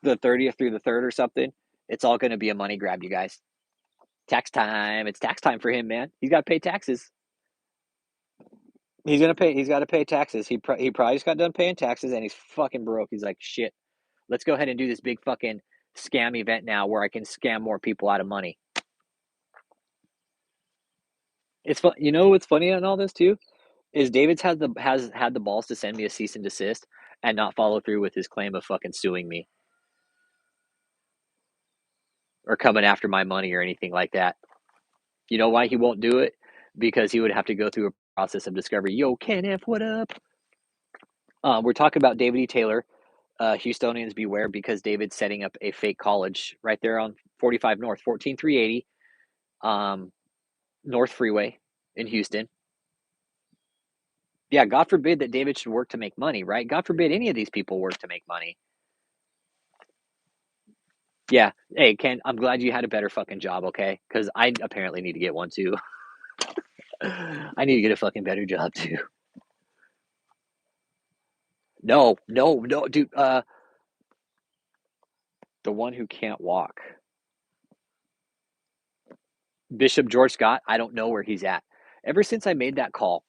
Speaker 1: the 30th through the 3rd or something, it's all going to be a money grab, you guys. Tax time. It's tax time for him, man. He's got to pay taxes. He's got to pay taxes. He probably just got done paying taxes and he's fucking broke. He's like, shit, let's go ahead and do this big fucking scam event now where I can scam more people out of money. It's fun. You know what's funny on all this too is David's has had the balls to send me a cease and desist and not follow through with his claim of fucking suing me or coming after my money or anything like that. You know why he won't do it? Because he would have to go through a process of discovery. Yo, Ken F, what up? We're talking about DavidETaylor. Houstonians beware, because David's setting up a fake college right there on 45 North, 14380 North Freeway in Houston. Yeah, God forbid that David should work to make money, right? God forbid any of these people work to make money. Yeah. Hey, Ken, I'm glad you had a better fucking job, okay? Because I apparently need to get one too. I need to get a fucking better job too. No, no, no, dude. The one who can't walk. Bishop George Scott, I don't know where he's at. Ever since I made that call,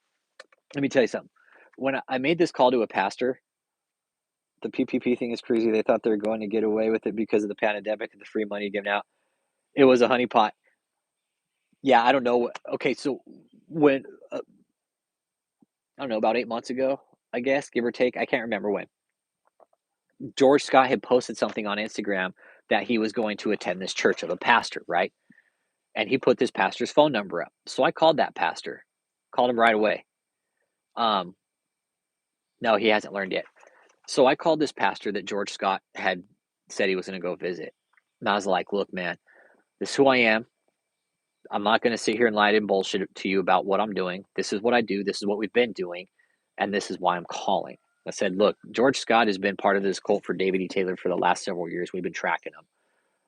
Speaker 1: let me tell you something. When I made this call to a pastor, the PPP thing is crazy. They thought they were going to get away with it because of the pandemic and the free money given out. It was a honeypot. Yeah, I don't know. Okay, so when, I don't know, about 8 months ago, I guess, give or take, I can't remember when, George Scott had posted something on Instagram that he was going to attend this church of a pastor, right? And he put this pastor's phone number up. So I called that pastor, called him right away. Um, no, he hasn't learned yet. So I called this pastor that George Scott had said he was going to go visit. And I was like, look, man, this is who I am. I'm not going to sit here and lie and bullshit to you about what I'm doing. This is what I do. This is what we've been doing. And this is why I'm calling. I said, look, George Scott has been part of this cult for DavidETaylor for the last several years. We've been tracking him.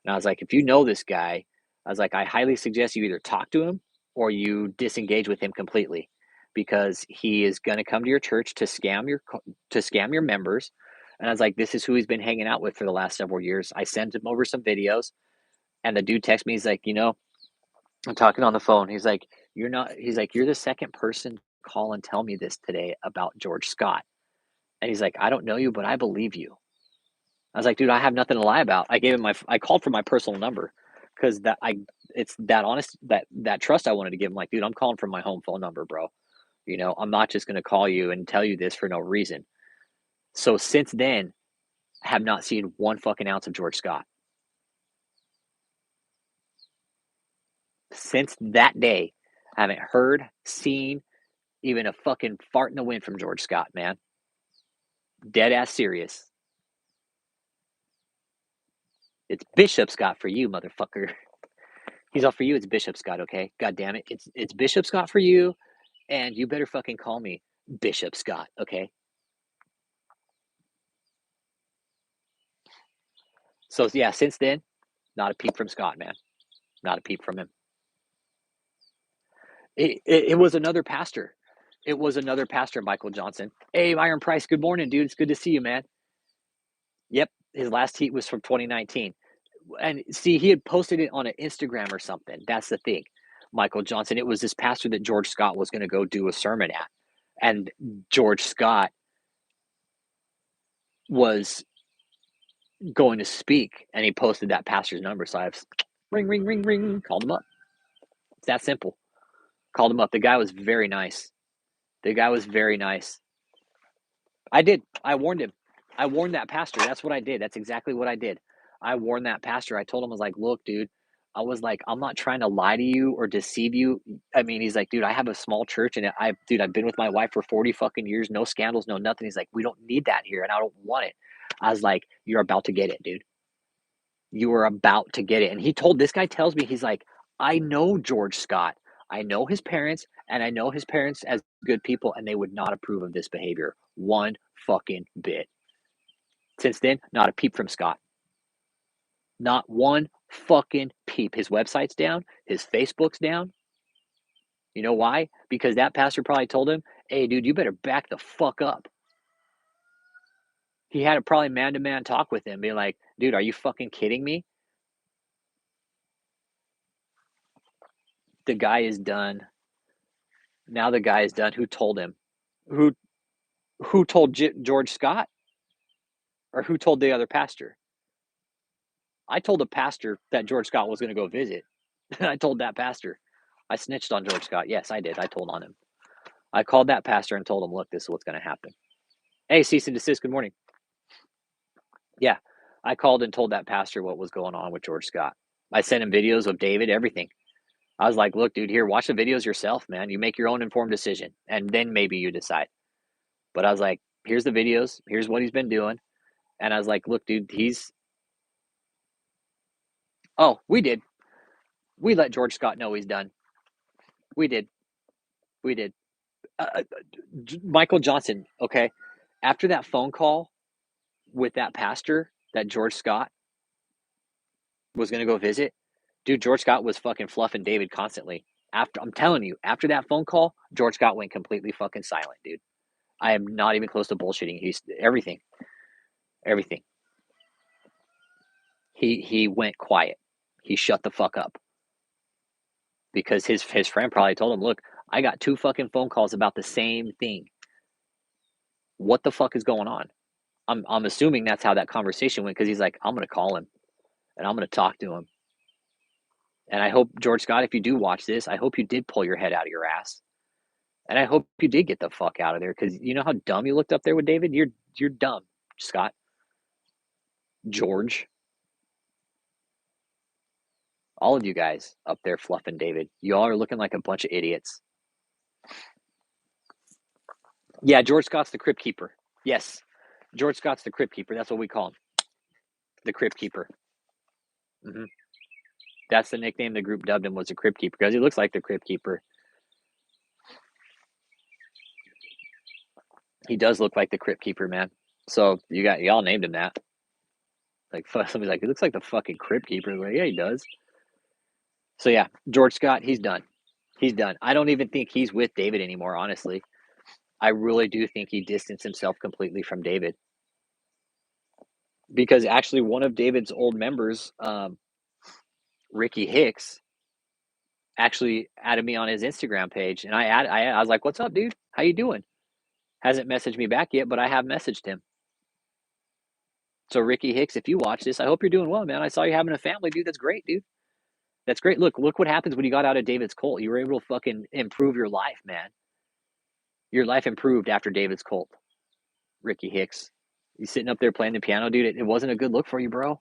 Speaker 1: And I was like, if you know this guy, I was like, I highly suggest you either talk to him or you disengage with him completely, because he is going to come to your church to scam your members. And I was like, this is who he's been hanging out with for the last several years. I sent him over some videos, and the dude texted me. He's like, I'm talking on the phone. He's like, you're the second person to call and tell me this today about George Scott. And he's like, I don't know you, but I believe you. I was like, dude, I have nothing to lie about. I called for my personal number because it's that honest, that trust I wanted to give him. Like, dude, I'm calling from my home phone number, bro. I'm not just going to call you and tell you this for no reason. So since then, I have not seen one fucking ounce of George Scott. Since that day, I haven't heard, seen, even a fucking fart in the wind from George Scott, man. Dead ass serious. It's Bishop Scott for you, motherfucker. He's all for you. It's Bishop Scott, okay? God damn it. It's Bishop Scott for you, and you better fucking call me Bishop Scott, okay? So yeah, since then, not a peep from Scott, man. Not a peep from him. It was another pastor. It was another pastor, Michael Johnson. Hey, Myron Price, good morning, dude. It's good to see you, man. Yep, his last tweet was from 2019. And see, he had posted it on an Instagram or something. That's the thing, Michael Johnson. It was this pastor that George Scott was going to go do a sermon at. And George Scott was going to speak, and he posted that pastor's number. So I've ring, ring, ring, ring, called him up. It's that simple. Called him up. The guy was very nice. The guy was very nice. I did. I warned him. I warned that pastor. That's what I did. That's exactly what I did. I warned that pastor. I told him, I was like, look, dude, I was like, I'm not trying to lie to you or deceive you. I mean, he's like, dude, I have a small church, and I've been with my wife for 40 fucking years. No scandals, no nothing. He's like, we don't need that here, and I don't want it. I was like, you're about to get it, dude. You are about to get it. And this guy tells me, he's like, I know George Scott. I know his parents, and I know his parents as good people, and they would not approve of this behavior one fucking bit. Since then, not a peep from Scott. Not one fucking peep. His website's down. His Facebook's down. You know why? Because that pastor probably told him, hey, dude, you better back the fuck up. He had a probably man-to-man talk with him, being like, dude, are you fucking kidding me? The guy is done. Now the guy is done. Who told him? Who told George Scott? Or who told the other pastor? I told the pastor that George Scott was going to go visit. I told that pastor. I snitched on George Scott. Yes, I did. I told on him. I called that pastor and told him, look, this is what's going to happen. Hey, cease and desist. Good morning. Yeah, I called and told that pastor what was going on with George Scott. I sent him videos of David, everything. I was like, look, dude, here, watch the videos yourself, man. You make your own informed decision, and then maybe you decide. But I was like, here's the videos. Here's what he's been doing. And I was like, look, dude, we did. We let George Scott know he's done. We did. We did. Michael Johnson, okay, after that phone call with that pastor, that George Scott, was going to go visit, dude, George Scott was fucking fluffing David constantly. I'm telling you, after that phone call, George Scott went completely fucking silent, dude. I am not even close to bullshitting. He's everything. He went quiet. He shut the fuck up. Because his friend probably told him, look, I got 2 fucking phone calls about the same thing. What the fuck is going on? I'm assuming that's how that conversation went, because he's like, I'm going to call him and I'm going to talk to him. And I hope, George Scott, if you do watch this, I hope you did pull your head out of your ass. And I hope you did get the fuck out of there, because you know how dumb you looked up there with David? You're dumb, Scott. George. All of you guys up there fluffing David. Y'all are looking like a bunch of idiots. Yeah, George Scott's the Crypt Keeper. Yes. George Scott's the Crypt Keeper. That's what we call him. The Crypt Keeper. Mm-hmm. That's the nickname the group dubbed him, was the Crypt Keeper, because he looks like the Crypt Keeper. He does look like the Crypt Keeper, man. So y'all named him that. Like, somebody's like, he looks like the fucking Crypt Keeper. Like, yeah, he does. So yeah, George Scott, he's done. He's done. I don't even think he's with David anymore, honestly. I really do think he distanced himself completely from David. Because actually one of David's old members, Ricky Hicks, actually added me on his Instagram page, and I was like, what's up, dude? How you doing? Hasn't messaged me back yet, but I have messaged him. So Ricky Hicks, if you watch this, I hope you're doing well, man. I saw you having a family, dude. That's great, dude. That's great. Look what happens when you got out of David's cult. You were able to fucking improve your life, man. Your life improved after David's cult. Ricky Hicks. You sitting up there playing the piano, dude. It wasn't a good look for you, bro.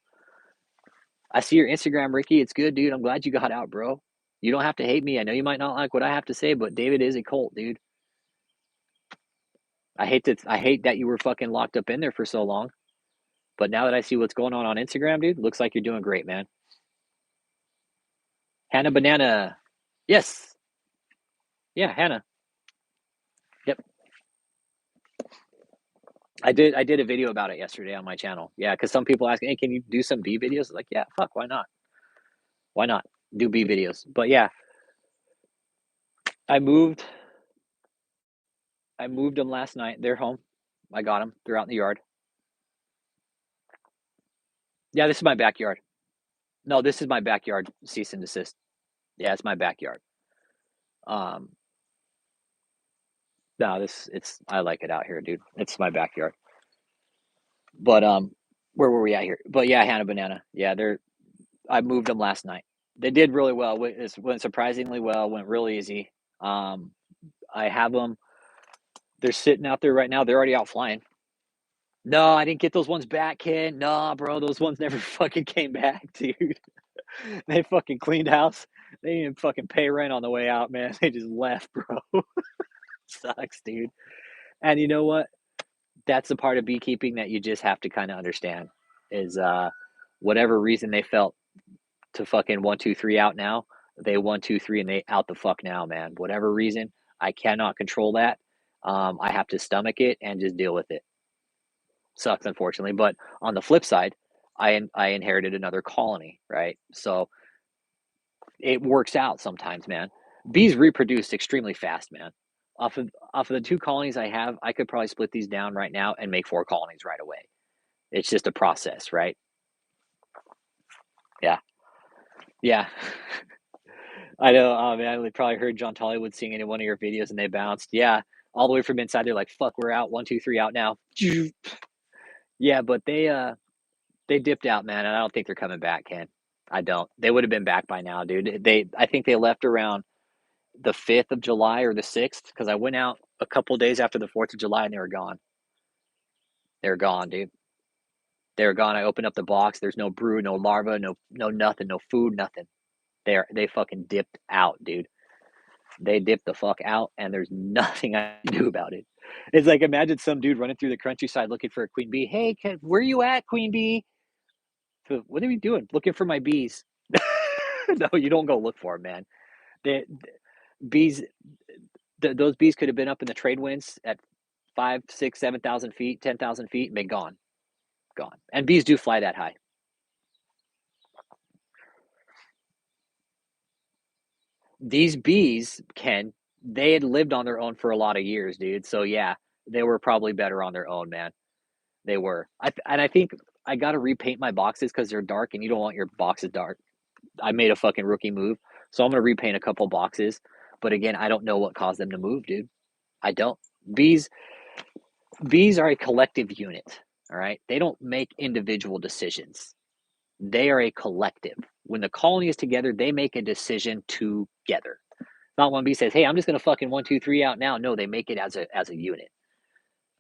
Speaker 1: I see your Instagram, Ricky. It's good, dude. I'm glad you got out, bro. You don't have to hate me. I know you might not like what I have to say, but David is a cult, dude. I hate that you were fucking locked up in there for so long. But now that I see what's going on Instagram, dude, looks like you're doing great, man. Hannah Banana. Yes. Yeah, Hannah. Yep. I did a video about it yesterday on my channel. Yeah, because some people ask, hey, can you do some bee videos? Like, yeah, fuck, why not? Why not do bee videos? But yeah, I moved them last night. They're home. I got them. They're out in the yard. Yeah, this is my backyard. No, this is my backyard. Cease and desist. Yeah, it's my backyard. No, I like it out here, dude. It's my backyard. But where were we at here? But yeah, Hannah Banana. Yeah, I moved them last night. They did really well. It went surprisingly well. Went real easy. I have them. They're sitting out there right now. They're already out flying. No, I didn't get those ones back, kid. Nah, bro, those ones never fucking came back, dude. They fucking cleaned house. They didn't fucking pay rent on the way out, man. They just left, bro. Sucks, dude. And you know what? That's the part of beekeeping that you just have to kind of understand is whatever reason they felt to fucking 1, 2, 3 out now, they 1, 2, 3 and they out the fuck now, man. Whatever reason, I cannot control that. I have to stomach it and just deal with it. Sucks, unfortunately. But on the flip side, I inherited another colony, right? So it works out sometimes, man. Bees reproduce extremely fast, man. Off of the 2 colonies I have, I could probably split these down right now and make 4 colonies right away. It's just a process, right? Yeah. Yeah. I know, man. They probably heard John Tollywood singing in one of your videos and they bounced. Yeah. All the way from inside, they're like, fuck, we're out. 1, 2, 3 out now. Yeah, but they dipped out, man, and I don't think they're coming back, Ken. I don't. They would have been back by now, dude. I think they left around the 5th of July or the 6th, because I went out a couple days after the 4th of July and they were gone. They were gone, dude. They were gone. I opened up the box. There's no brood, no larva, no nothing, no food, nothing. They fucking dipped out, dude. They dipped the fuck out, and there's nothing I can do about it. It's like, imagine some dude running through the countryside looking for a queen bee. Hey, where you at, queen bee? So, what are we doing? Looking for my bees. No, you don't go look for them, man. The bees, those bees could have been up in the trade winds at 5, 6, 7,000 feet, 10,000 feet, and been gone. And bees do fly that high. These bees, Ken, they had lived on their own for a lot of years, dude. So yeah, they were probably better on their own, man. They were. And I think I got to repaint my boxes because they're dark, and you don't want your boxes dark. I made a fucking rookie move, so I'm gonna repaint a couple boxes. But again, I don't know what caused them to move, dude. I don't. Bees, bees are a collective unit. All right, they don't make individual decisions. They are a collective. When the colony is together, they make a decision together. Not one bee says, "Hey, I'm just gonna fucking 1, 2, 3 out now." No, they make it as a unit.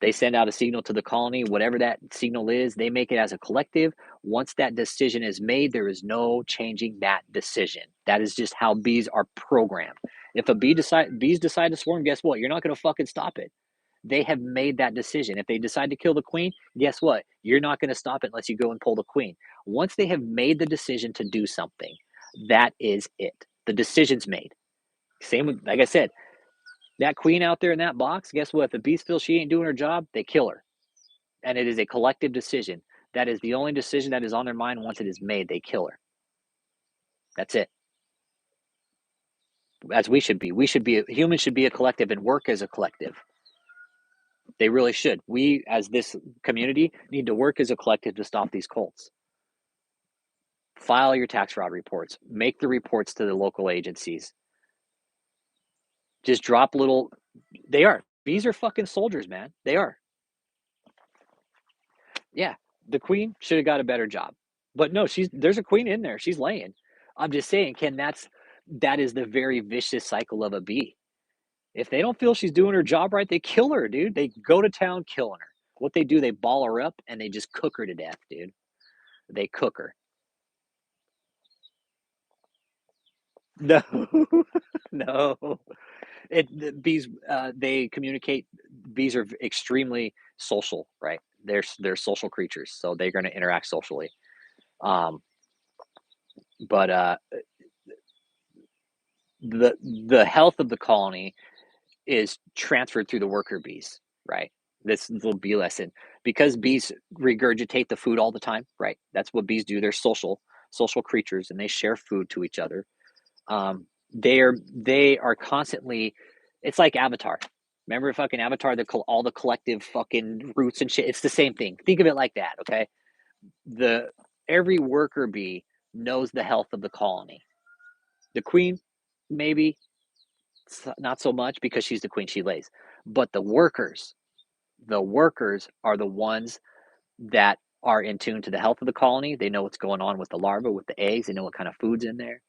Speaker 1: They send out a signal to the colony, whatever that signal is, they make it as a collective. Once that decision is made, there is no changing that decision. That is just how bees are programmed. If bees decide to swarm, guess what? You're not going to fucking stop it. They have made that decision. If they decide to kill the queen, guess what? You're not going to stop it unless you go and pull the queen. Once they have made the decision to do something, that is it. The decision's made. Same with, like I said, that queen out there in that box, guess what? If the bees feel she ain't doing her job, they kill her. And it is a collective decision. That is the only decision that is on their mind. Once it is made, they kill her. That's it. As we should be. Humans should be a collective and work as a collective. They really should. We, as this community, need to work as a collective to stop these cults. File your tax fraud reports. Make the reports to the local agencies. Just drop little. They are. Bees are fucking soldiers, man. They are. Yeah, the queen should have got a better job. But no, there's a queen in there. She's laying. I'm just saying, Ken, that is the very vicious cycle of a bee. If they don't feel she's doing her job right, they kill her, dude. They go to town killing her. What they do, they ball her up and they just cook her to death, dude. They cook her. No, no. Bees, they communicate. Bees are extremely social, right? They're social creatures, so they're going to interact socially. Um, but the health of the colony is transferred through the worker bees, right? This little bee lesson, because bees regurgitate the food all the time, right? That's what bees do. They're social creatures, and they share food to each other. They are constantly. It's like Avatar. Remember fucking Avatar, all the collective fucking roots and shit. It's the same thing. Think of it like that, okay? The Every worker bee knows the health of the colony. The queen, maybe not so much because she's the queen, she lays. But the workers are the ones that are in tune to the health of the colony. They know what's going on with the larva, with the eggs. They know what kind of food's in there.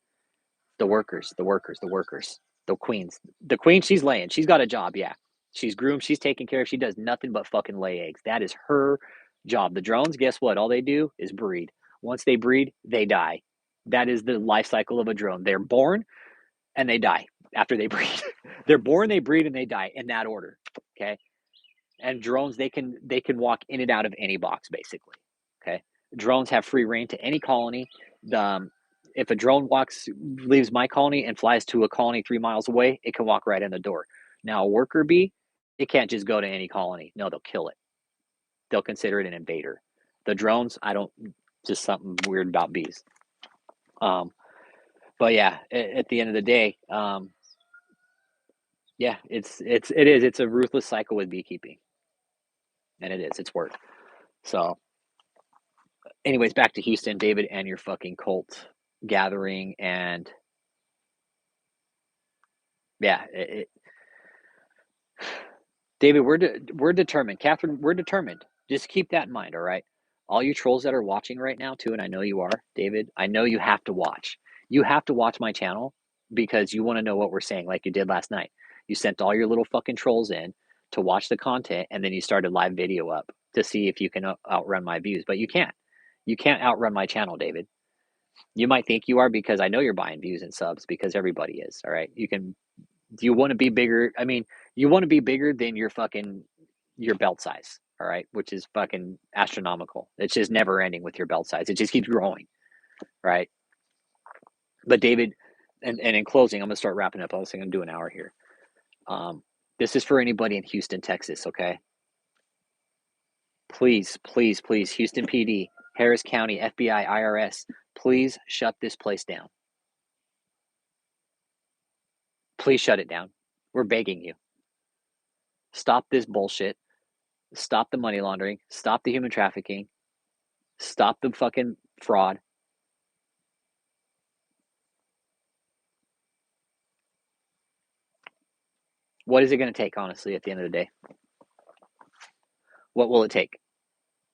Speaker 1: The workers, the queens. The queen, she's laying. She's got a job, yeah. She's groomed. She's taken care of. She does nothing but fucking lay eggs. That is her job. The drones, guess what? All they do is breed. Once they breed, they die. That is the life cycle of a drone. They're born and they die after they breed. They're born, they breed, and they die in that order. Okay. And drones, they can walk in and out of any box, basically. Okay. Drones have free reign to any colony. If a drone leaves my colony and flies to a colony 3 miles away, it can walk right in the door. Now, a worker bee, it can't just go to any colony. No, they'll kill it. They'll consider it an invader. The drones, I don't, just something weird about bees. But yeah, at the end of the day, yeah, it's a ruthless cycle with beekeeping, and it's work. So, anyways, back to Houston, David, and your fucking cult gathering, and yeah, David, we're determined. Kathryn, we're determined. Just keep that in mind, all right? All you trolls that are watching right now, too, and I know you are, David, I know you have to watch. You have to watch my channel because you want to know what we're saying, like you did last night. You sent all your little fucking trolls in to watch the content, and then you started live video up to see if you can outrun my views, but you can't. You can't outrun my channel, David. You might think you are because I know you're buying views and subs because everybody is, all right? Do you want to be bigger? I mean, you want to be bigger than your belt size, all right? Which is fucking astronomical. It's just never ending with your belt size. It just keeps growing, right? But David, and in closing, I'm gonna start wrapping up. I was gonna do an hour here. This is for anybody in Houston, Texas, okay? Please, please, please, Houston PD, Harris County, FBI, IRS, please shut this place down. Please shut it down. We're begging you. Stop this bullshit. Stop the money laundering. Stop the human trafficking. Stop the fucking fraud. What is it going to take, honestly, at the end of the day? What will it take?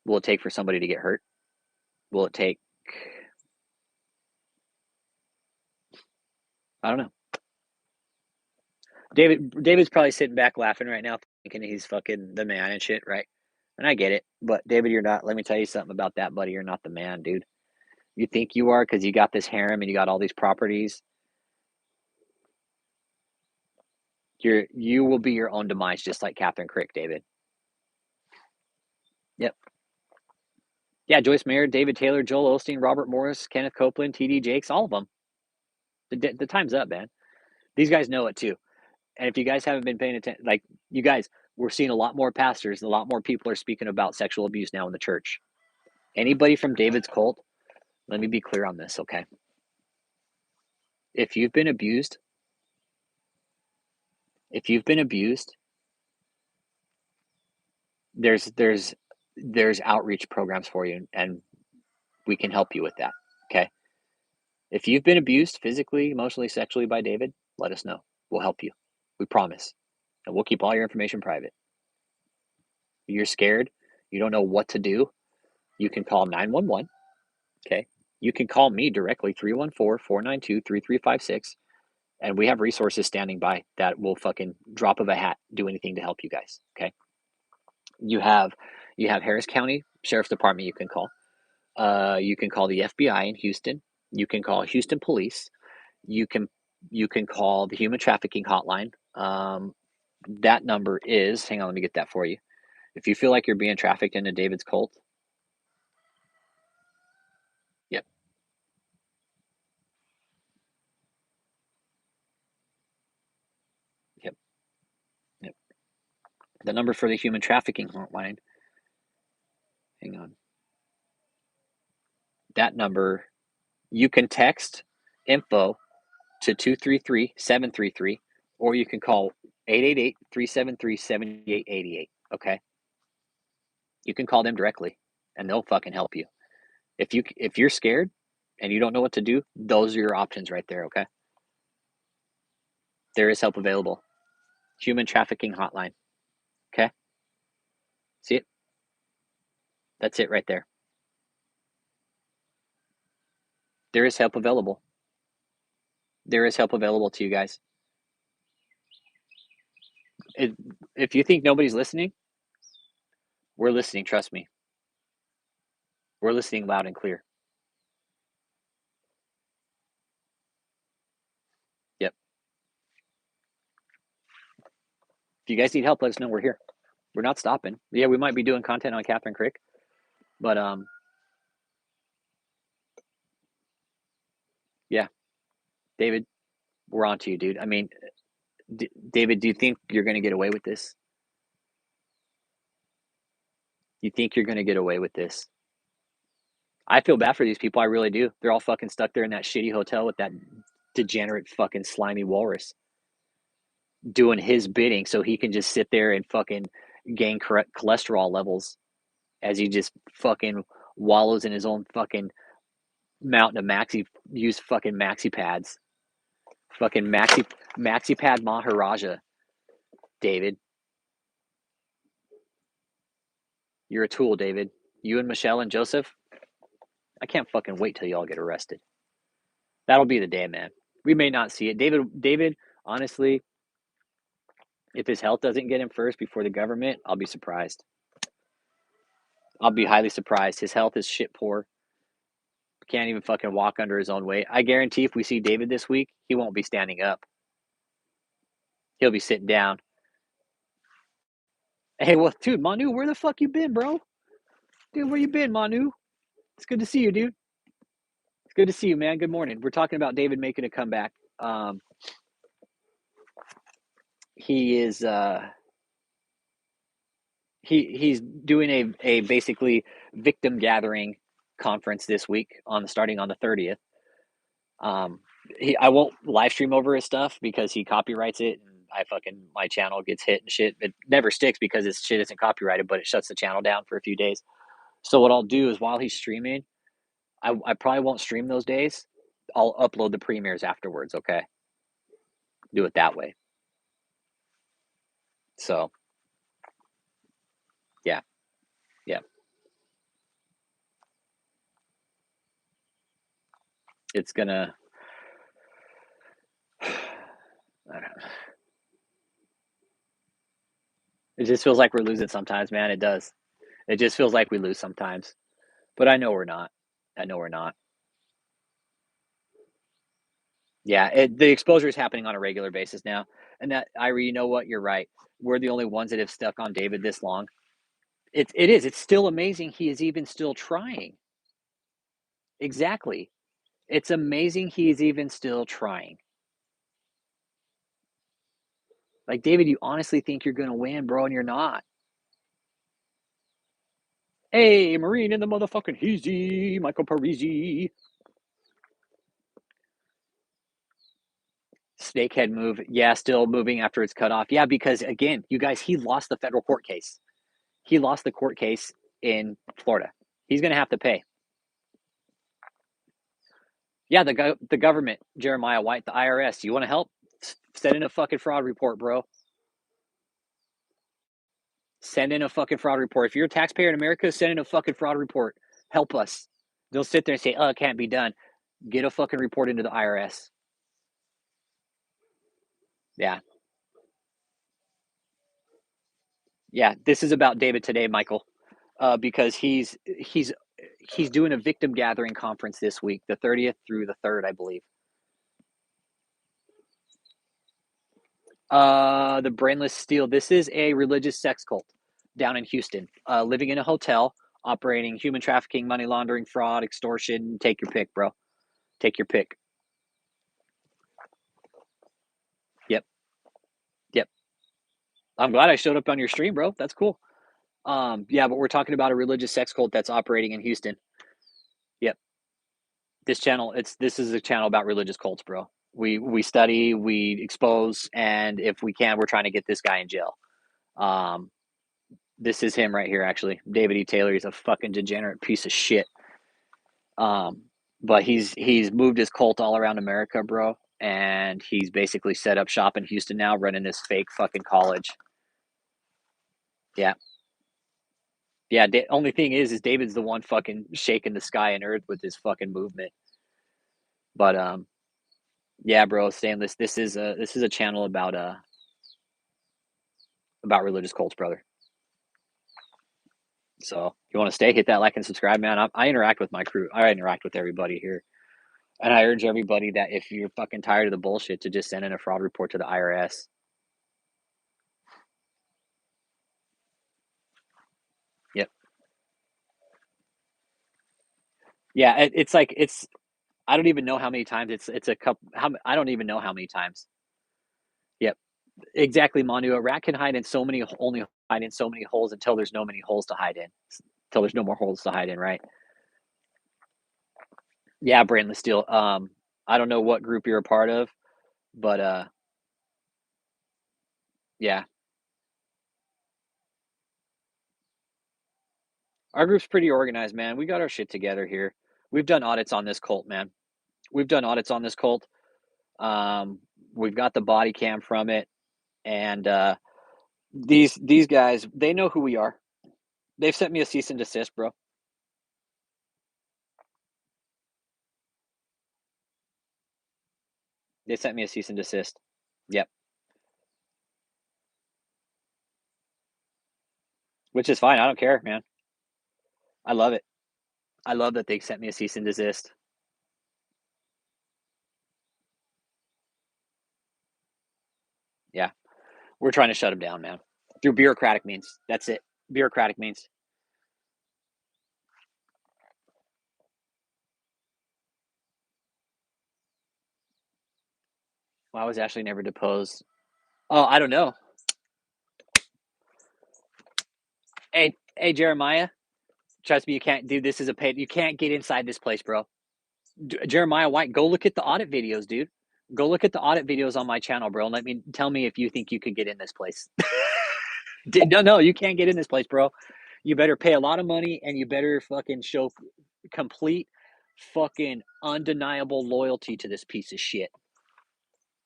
Speaker 1: Will it take for somebody to get hurt? Will it take... I don't know. David's probably sitting back laughing right now, thinking he's fucking the man and shit, right? And I get it. But David, you're not. Let me tell you something about that, buddy. You're not the man, dude. You think you are because you got this harem and you got all these properties. You will be your own demise, just like KathrynKrick, David. Yep. Yeah, Joyce Mayer, DavidETaylor, Joel Osteen, Robert Morris, Kenneth Copeland, T.D. Jakes, all of them. The time's up, man. These guys know it too. And if you guys haven't been paying attention, like you guys, we're seeing a lot more pastors, a lot more people are speaking about sexual abuse now in the church. Anybody from David's cult, let me be clear on this, okay? If you've been abused, there's outreach programs for you, and we can help you with that, okay? If you've been abused physically, emotionally, sexually by David, let us know. We'll help you. We promise. And we'll keep all your information private. If you're scared, you don't know what to do, you can call 911, okay? You can call me directly, 314-492-3356, and we have resources standing by that will fucking drop of a hat do anything to help you guys, okay? You have Harris County Sheriff's Department you can call. You can call the FBI in Houston. You can call Houston Police. You can call the Human Trafficking Hotline. That number is, hang on, let me get that for you. If you feel like you're being trafficked into David's cult, yep. Yep. Yep. The number for the Human Trafficking Hotline, hang on. That number, you can text info to 233-733, or you can call 888-373-7888, okay? You can call them directly, and they'll fucking help you. If you're scared and you don't know what to do, those are your options right there, okay? There is help available. Human Trafficking Hotline, okay? See it? That's it right there. There is help available. There is help available to you guys. If you think nobody's listening, we're listening, trust me. We're listening loud and clear. Yep. If you guys need help, let us know. We're here. We're not stopping. Yeah, we might be doing content on KathrynKrick, but yeah, David, we're on to you, dude. I mean, David, do you think you're going to get away with this? You think you're going to get away with this? I feel bad for these people. I really do. They're all fucking stuck there in that shitty hotel with that degenerate fucking slimy walrus doing his bidding so he can just sit there and fucking gain cholesterol levels as he just fucking wallows in his own fucking mountain of fucking maxi pads. Fucking maxi pad Maharaja, David. You're a tool, David. You and Michelle and Joseph, I can't fucking wait till y'all get arrested. That'll be the day, man. We may not see it. David, honestly, if his health doesn't get him first before the government, I'll be surprised. I'll be highly surprised. His health is shit poor. Can't even fucking walk under his own weight. I guarantee if we see David this week, he won't be standing up. He'll be sitting down. Hey, well, dude, Manu, where the fuck you been, bro? Dude, where you been, Manu? It's good to see you, dude. It's good to see you, man. Good morning. We're talking about David making a comeback. He is he's doing a basically victim gathering conference this week starting on the 30th. I won't live stream over his stuff because he copyrights it, and my channel gets hit and shit. It never sticks because his shit isn't copyrighted, but it shuts the channel down for a few days. So what I'll do is while he's streaming, I probably won't stream those days. I'll upload the premieres afterwards. Okay, do it that way. So, yeah. It's gonna. I don't know. It just feels like we're losing sometimes, man. It does. It just feels like we lose sometimes. But I know we're not. I know we're not. Yeah, the exposure is happening on a regular basis now. And that, Irie, you know what? You're right. We're the only ones that have stuck on David this long. It is. It's still amazing he is even still trying. Exactly. It's amazing he is even still trying. Like, David, you honestly think you're going to win, bro, and you're not. Hey, Marine in the motherfucking heezy, Michael Parisi. Snakehead move. Yeah, still moving after it's cut off. Yeah, because again, you guys, he lost the federal court case. He lost the court case in Florida. He's going to have to pay. Yeah, the government, Jeremiah White, the IRS. You want to help? Send in a fucking fraud report, bro. Send in a fucking fraud report. If you're a taxpayer in America, send in a fucking fraud report. Help us. They'll sit there and say, "Oh, it can't be done." Get a fucking report into the IRS. Yeah. Yeah, this is about David today, Michael, because he's doing a victim gathering conference this week, the 30th through the 3rd, I believe. The Brainless Steel. This is a religious sex cult down in Houston, living in a hotel, operating human trafficking, money laundering, fraud, extortion. Take your pick, bro. Take your pick. Yep. Yep. I'm glad I showed up on your stream, bro. That's cool. Yeah, but we're talking about a religious sex cult that's operating in Houston. Yep. This is a channel about religious cults, bro. We study, we expose, and if we can, we're trying to get this guy in jail. This is him right here, actually. DavidETaylor. He's a fucking degenerate piece of shit. But he's moved his cult all around America, bro, and he's basically set up shop in Houston now, running this fake fucking college. Yeah. Yeah, only thing is David's the one fucking shaking the sky and earth with his fucking movement. But yeah, bro, Stainless, this is a channel about religious cults, brother. So if you want to stay, hit that like and subscribe, man. I interact with my crew. I interact with everybody here. And I urge everybody that if you're fucking tired of the bullshit, to just send in a fraud report to the IRS. Yep. Yeah, it's like I don't even know how many times it's a couple. I don't even know how many times. Yep, exactly, Manu. A rat can hide in so many only hide in so many holes until there's no many holes to hide in. Until there's no more holes to hide in, right? Yeah, Brainless Steel. I don't know what group you're a part of, but yeah, our group's pretty organized, man. We got our shit together here. We've done audits on this cult, man. We've done audits on this cult. Um, we've got the body cam from it, and these guys, they know who we are. They've sent me a cease and desist, bro. They sent me a cease and desist. Yep. Which is fine. I don't care, man. I love it. I love that they sent me a cease and desist. Yeah. We're trying to shut them down, man. Through bureaucratic means. That's it. Bureaucratic means. Why was Ashley never deposed? Oh, I don't know. Hey, Jeremiah. Trust me, you can't do this as a paid. You can't get inside this place, bro. Jeremiah White, go look at the audit videos, dude. Go look at the audit videos on my channel, bro, and tell me if you think you could get in this place. No, you can't get in this place, bro. You better pay a lot of money and you better fucking show complete fucking undeniable loyalty to this piece of shit.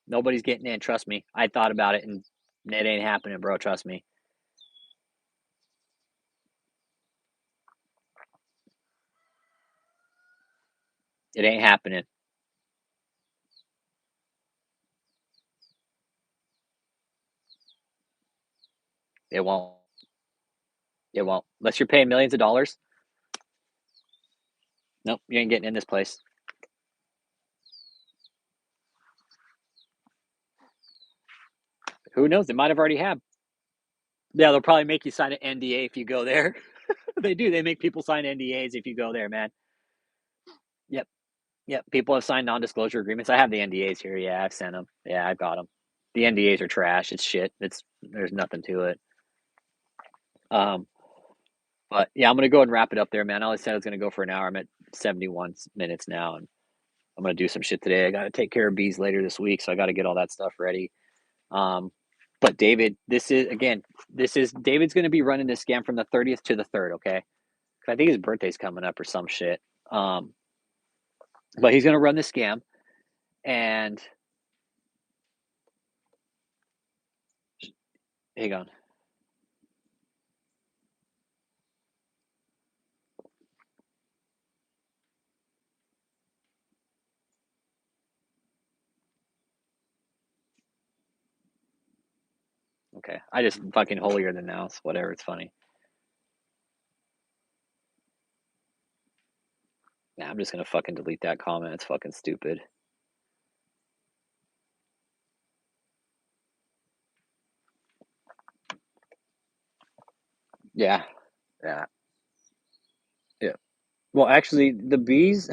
Speaker 1: Nobody's getting in, trust me. I thought about it and it ain't happening, bro, trust me. It ain't happening. It won't. It won't. Unless you're paying millions of dollars. Nope, you ain't getting in this place. Who knows? They might have already have. Yeah, they'll probably make you sign an NDA if you go there. They do. They make people sign NDAs if you go there, man. Yep. Yep. People have signed non-disclosure agreements. I have the NDAs here. Yeah, I've sent them. Yeah, I've got them. The NDAs are trash. It's shit. There's nothing to it. But yeah, I'm gonna go ahead and wrap it up there, man. I said I was gonna go for an hour. I'm at 71 minutes now, and I'm gonna do some shit today. I gotta take care of bees later this week, so I gotta get all that stuff ready. But David, David's gonna be running this scam from the 30th to the 3rd, okay? I think his birthday's coming up or some shit. But he's gonna run this scam, and hang on. Okay, I just fucking holier than thou. So whatever, it's funny. Nah, I'm just gonna fucking delete that comment. It's fucking stupid. Yeah. Well, actually, the bees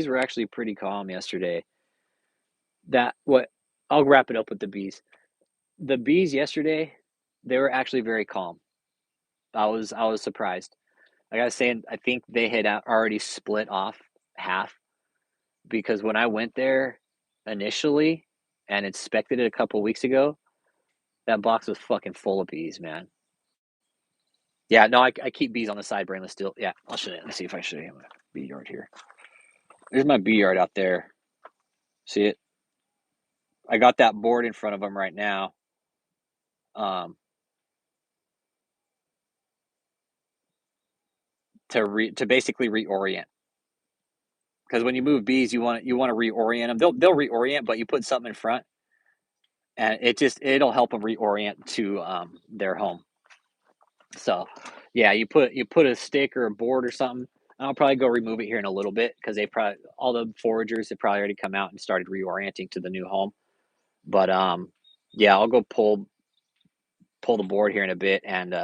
Speaker 1: were actually pretty calm yesterday. I'll wrap it up with the bees. The bees yesterday, they were actually very calm. I was surprised. Like I was saying, I think they had already split off half because when I went there initially and inspected it a couple weeks ago, that box was fucking full of bees, man. Yeah, no, I keep bees on the side, brainless still. Yeah, I'll show you. Let me see if I show you my bee yard here. There's my bee yard out there. See it? I got that board in front of them right now. To basically reorient. Because when you move bees, you want to reorient them. They'll reorient, but you put something in front, and it'll help them reorient to their home. So, yeah, you put a stick or a board or something. I'll probably go remove it here in a little bit because all the foragers have probably already come out and started reorienting to the new home. But yeah, I'll go pull the board here in a bit and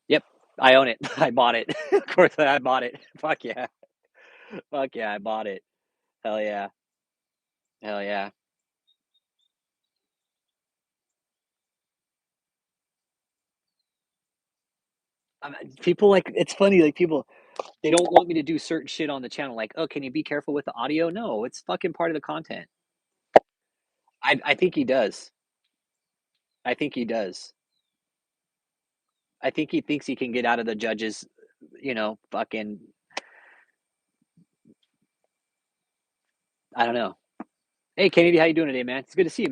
Speaker 1: yep, I own it. I bought it. Of course, I bought it. Fuck yeah, I bought it. Hell yeah, hell yeah. People like it's funny like people they don't want me to do certain shit on the channel like oh can you be careful with the audio no it's fucking part of the content. I think he does. I think he does. I think he thinks he can get out of the judges fucking I don't know. Hey Kennedy, how you doing today, man? It's good to see you,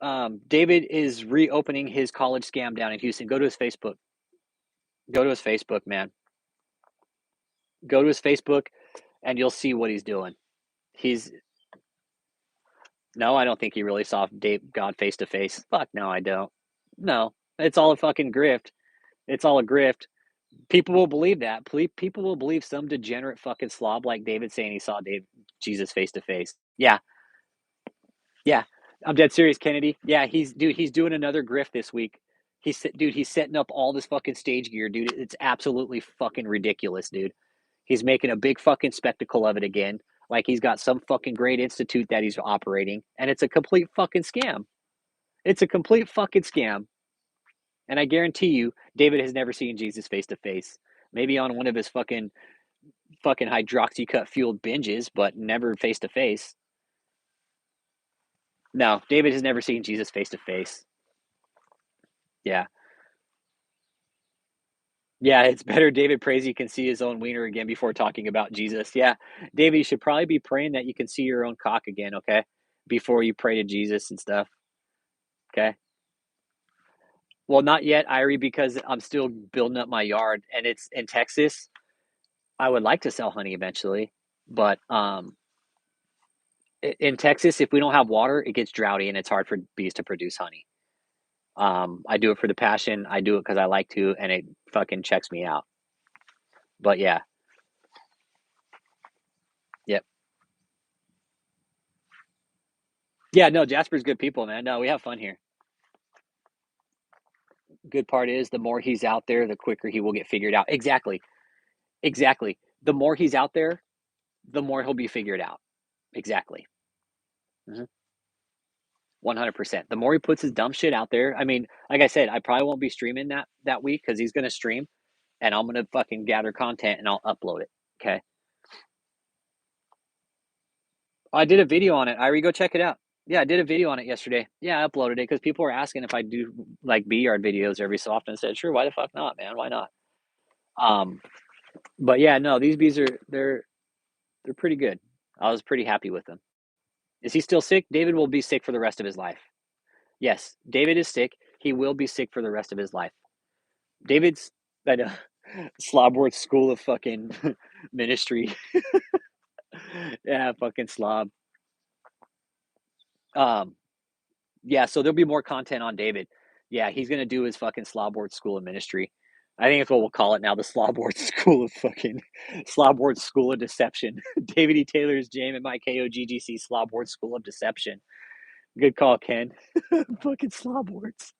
Speaker 1: man. David is reopening his college scam down in Houston. Go to his Facebook, man. Go to his Facebook and you'll see what he's doing. He's No, I don't think he really saw God face to face. Fuck no, I don't. No, it's all a fucking grift. It's all a grift. People will believe that. People will believe some degenerate fucking slob like David saying he saw Jesus face to face. Yeah, yeah. I'm dead serious, Kennedy. Yeah, he's doing another grift this week. He's setting up all this fucking stage gear, dude. It's absolutely fucking ridiculous, dude. He's making a big fucking spectacle of it again. Like he's got some fucking great institute that he's operating, and it's a complete fucking scam. It's a complete fucking scam. And I guarantee you, David has never seen Jesus face to face. Maybe on one of his fucking hydroxycut fueled binges, but never face to face. No, David has never seen Jesus face to face. Yeah. Yeah, it's better David prays he can see his own wiener again before talking about Jesus. Yeah. David, you should probably be praying that you can see your own cock again, okay? Before you pray to Jesus and stuff. Okay. Well, not yet, Irie, because I'm still building up my yard and it's in Texas. I would like to sell honey eventually, but in Texas, if we don't have water, it gets droughty and it's hard for bees to produce honey. I do it for the passion. I do it because I like to, and it fucking checks me out. But yeah, yep, yeah. No, Jasper's good people, man. No, we have fun here. Good part is the more he's out there, the quicker he will get figured out. Exactly, exactly. The more he's out there, the more he'll be figured out. Exactly. 100%. The more he puts his dumb shit out there, I mean, like I said, I probably won't be streaming that week because he's gonna stream, and I'm gonna fucking gather content and I'll upload it. Okay. I did a video on it. Irie, go check it out. Yeah, I did a video on it yesterday. Yeah, I uploaded it because people were asking if I do like bee yard videos every so often. I said, sure, why the fuck not, man? Why not? Um, but yeah, no, these bees are they're pretty good. I was pretty happy with them. Is he still sick? David will be sick for the rest of his life. Yes, David is sick. He will be sick for the rest of his life. David's at a Slobworth School of fucking ministry. Yeah, fucking slob. Um, yeah, so there'll be more content on David. Yeah, he's gonna do his fucking Slobworth School of Ministry. I think that's what we'll call it now, the Slobworth School of fucking Slobworth School of Deception. DavidETaylor's JMMI KOGGC Slobworth School of Deception. Good call, Ken. Fucking Slobworths.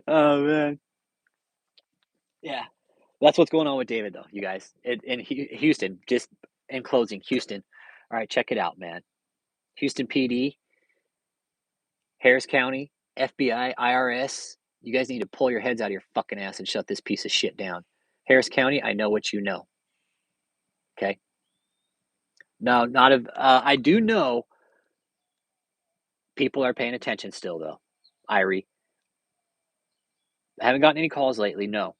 Speaker 1: Oh man. Yeah. That's what's going on with David though, you guys. In Houston, just in closing, Houston. All right, check it out, man. Houston PD, Harris County, FBI, IRS, you guys need to pull your heads out of your fucking ass and shut this piece of shit down. Harris County, I know what you know. Okay. No, not of. I do know people are paying attention still, though. Irie, I haven't gotten any calls lately, no,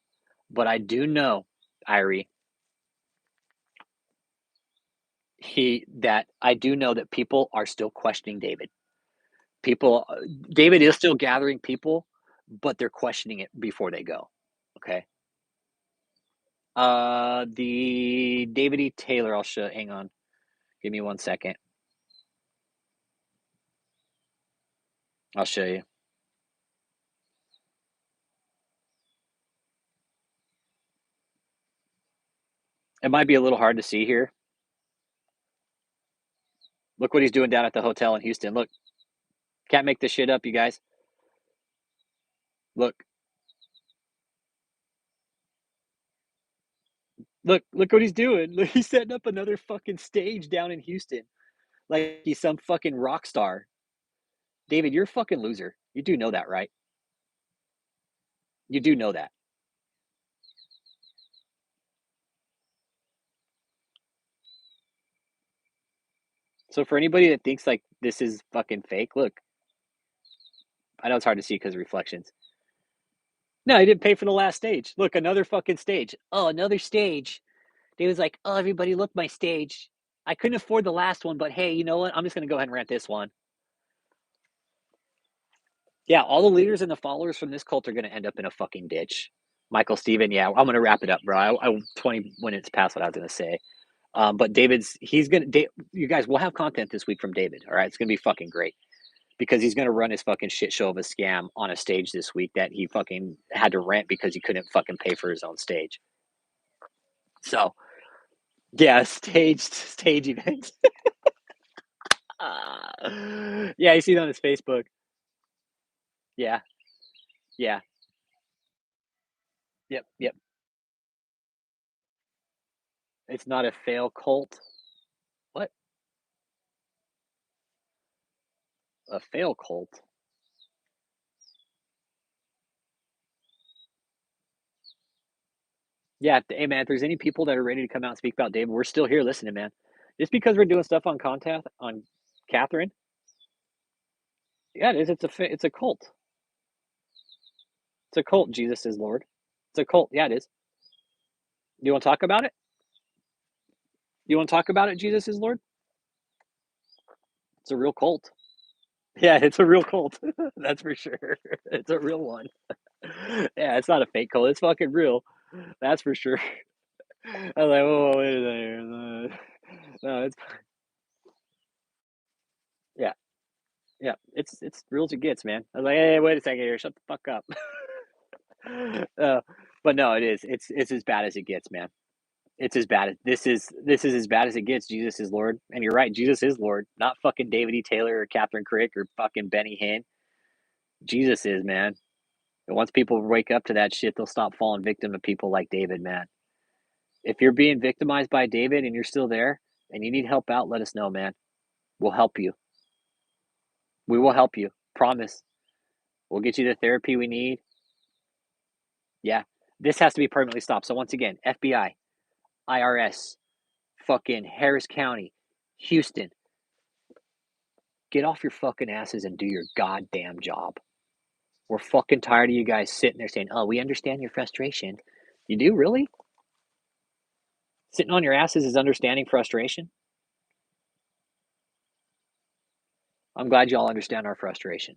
Speaker 1: but I do know, Irie, I do know that people are still questioning David. People, David is still gathering people, but they're questioning it before they go. Okay. The DavidETaylor, I'll show. Hang on, give me 1 second. I'll show you. It might be a little hard to see here. Look what he's doing down at the hotel in Houston. Look, can't make this shit up, you guys. Look, look what he's doing. Look, he's setting up another fucking stage down in Houston, like he's some fucking rock star. David, you're a fucking loser. You do know that, right? You do know that. So for anybody that thinks like this is fucking fake, look, I know it's hard to see because of reflections. No, he didn't pay for the last stage. Look, another fucking stage. Oh, another stage. David's like, oh, everybody, look, my stage. I couldn't afford the last one, but hey, you know what? I'm just gonna go ahead and rent this one. Yeah, all the leaders and the followers from this cult are gonna end up in a fucking ditch. Michael Steven, yeah, I'm gonna wrap it up, bro. 20 minutes past what I was gonna say. But you guys, we'll have content this week from David. All right, it's gonna be fucking great because he's gonna run his fucking shit show of a scam on a stage this week that he fucking had to rent because he couldn't fucking pay for his own stage. So yeah, stage events. Yeah, you see it on his Facebook. Yeah, yeah, yep. It's not a fail cult. What? A fail cult? Yeah, hey man, if there's any people that are ready to come out and speak about David, we're still here listening, man. Just because we're doing stuff on contact on Catherine, yeah, it is. It's a cult. It's a cult. Jesus is Lord. It's a cult. Yeah, it is. You want to talk about it? You want to talk about it? Jesus is Lord. It's a real cult. Yeah, it's a real cult. That's for sure. It's a real one. Yeah, it's not a fake cult. It's fucking real. That's for sure. I was like, whoa, wait a second. No, it's yeah, yeah. It's real as it gets, man. I was like, hey, wait a second here. Shut the fuck up. uh, but no, it is. It's as bad as it gets, man. It's as bad as this is as bad as it gets. Jesus is Lord, and you're right. Jesus is Lord, not fucking DavidETaylor or KathrynKrick or fucking Benny Hinn. Jesus is, man. And once people wake up to that shit, they'll stop falling victim to people like David, man. If you're being victimized by David and you're still there and you need help out, let us know, man. We'll help you. We will help you. Promise. We'll get you the therapy we need. Yeah. This has to be permanently stopped. So once again, FBI, IRS, fucking Harris County, Houston, get off your fucking asses and do your goddamn job. We're fucking tired of you guys sitting there saying, oh, we understand your frustration. You do, really? Sitting on your asses is understanding frustration? I'm glad y'all understand our frustration.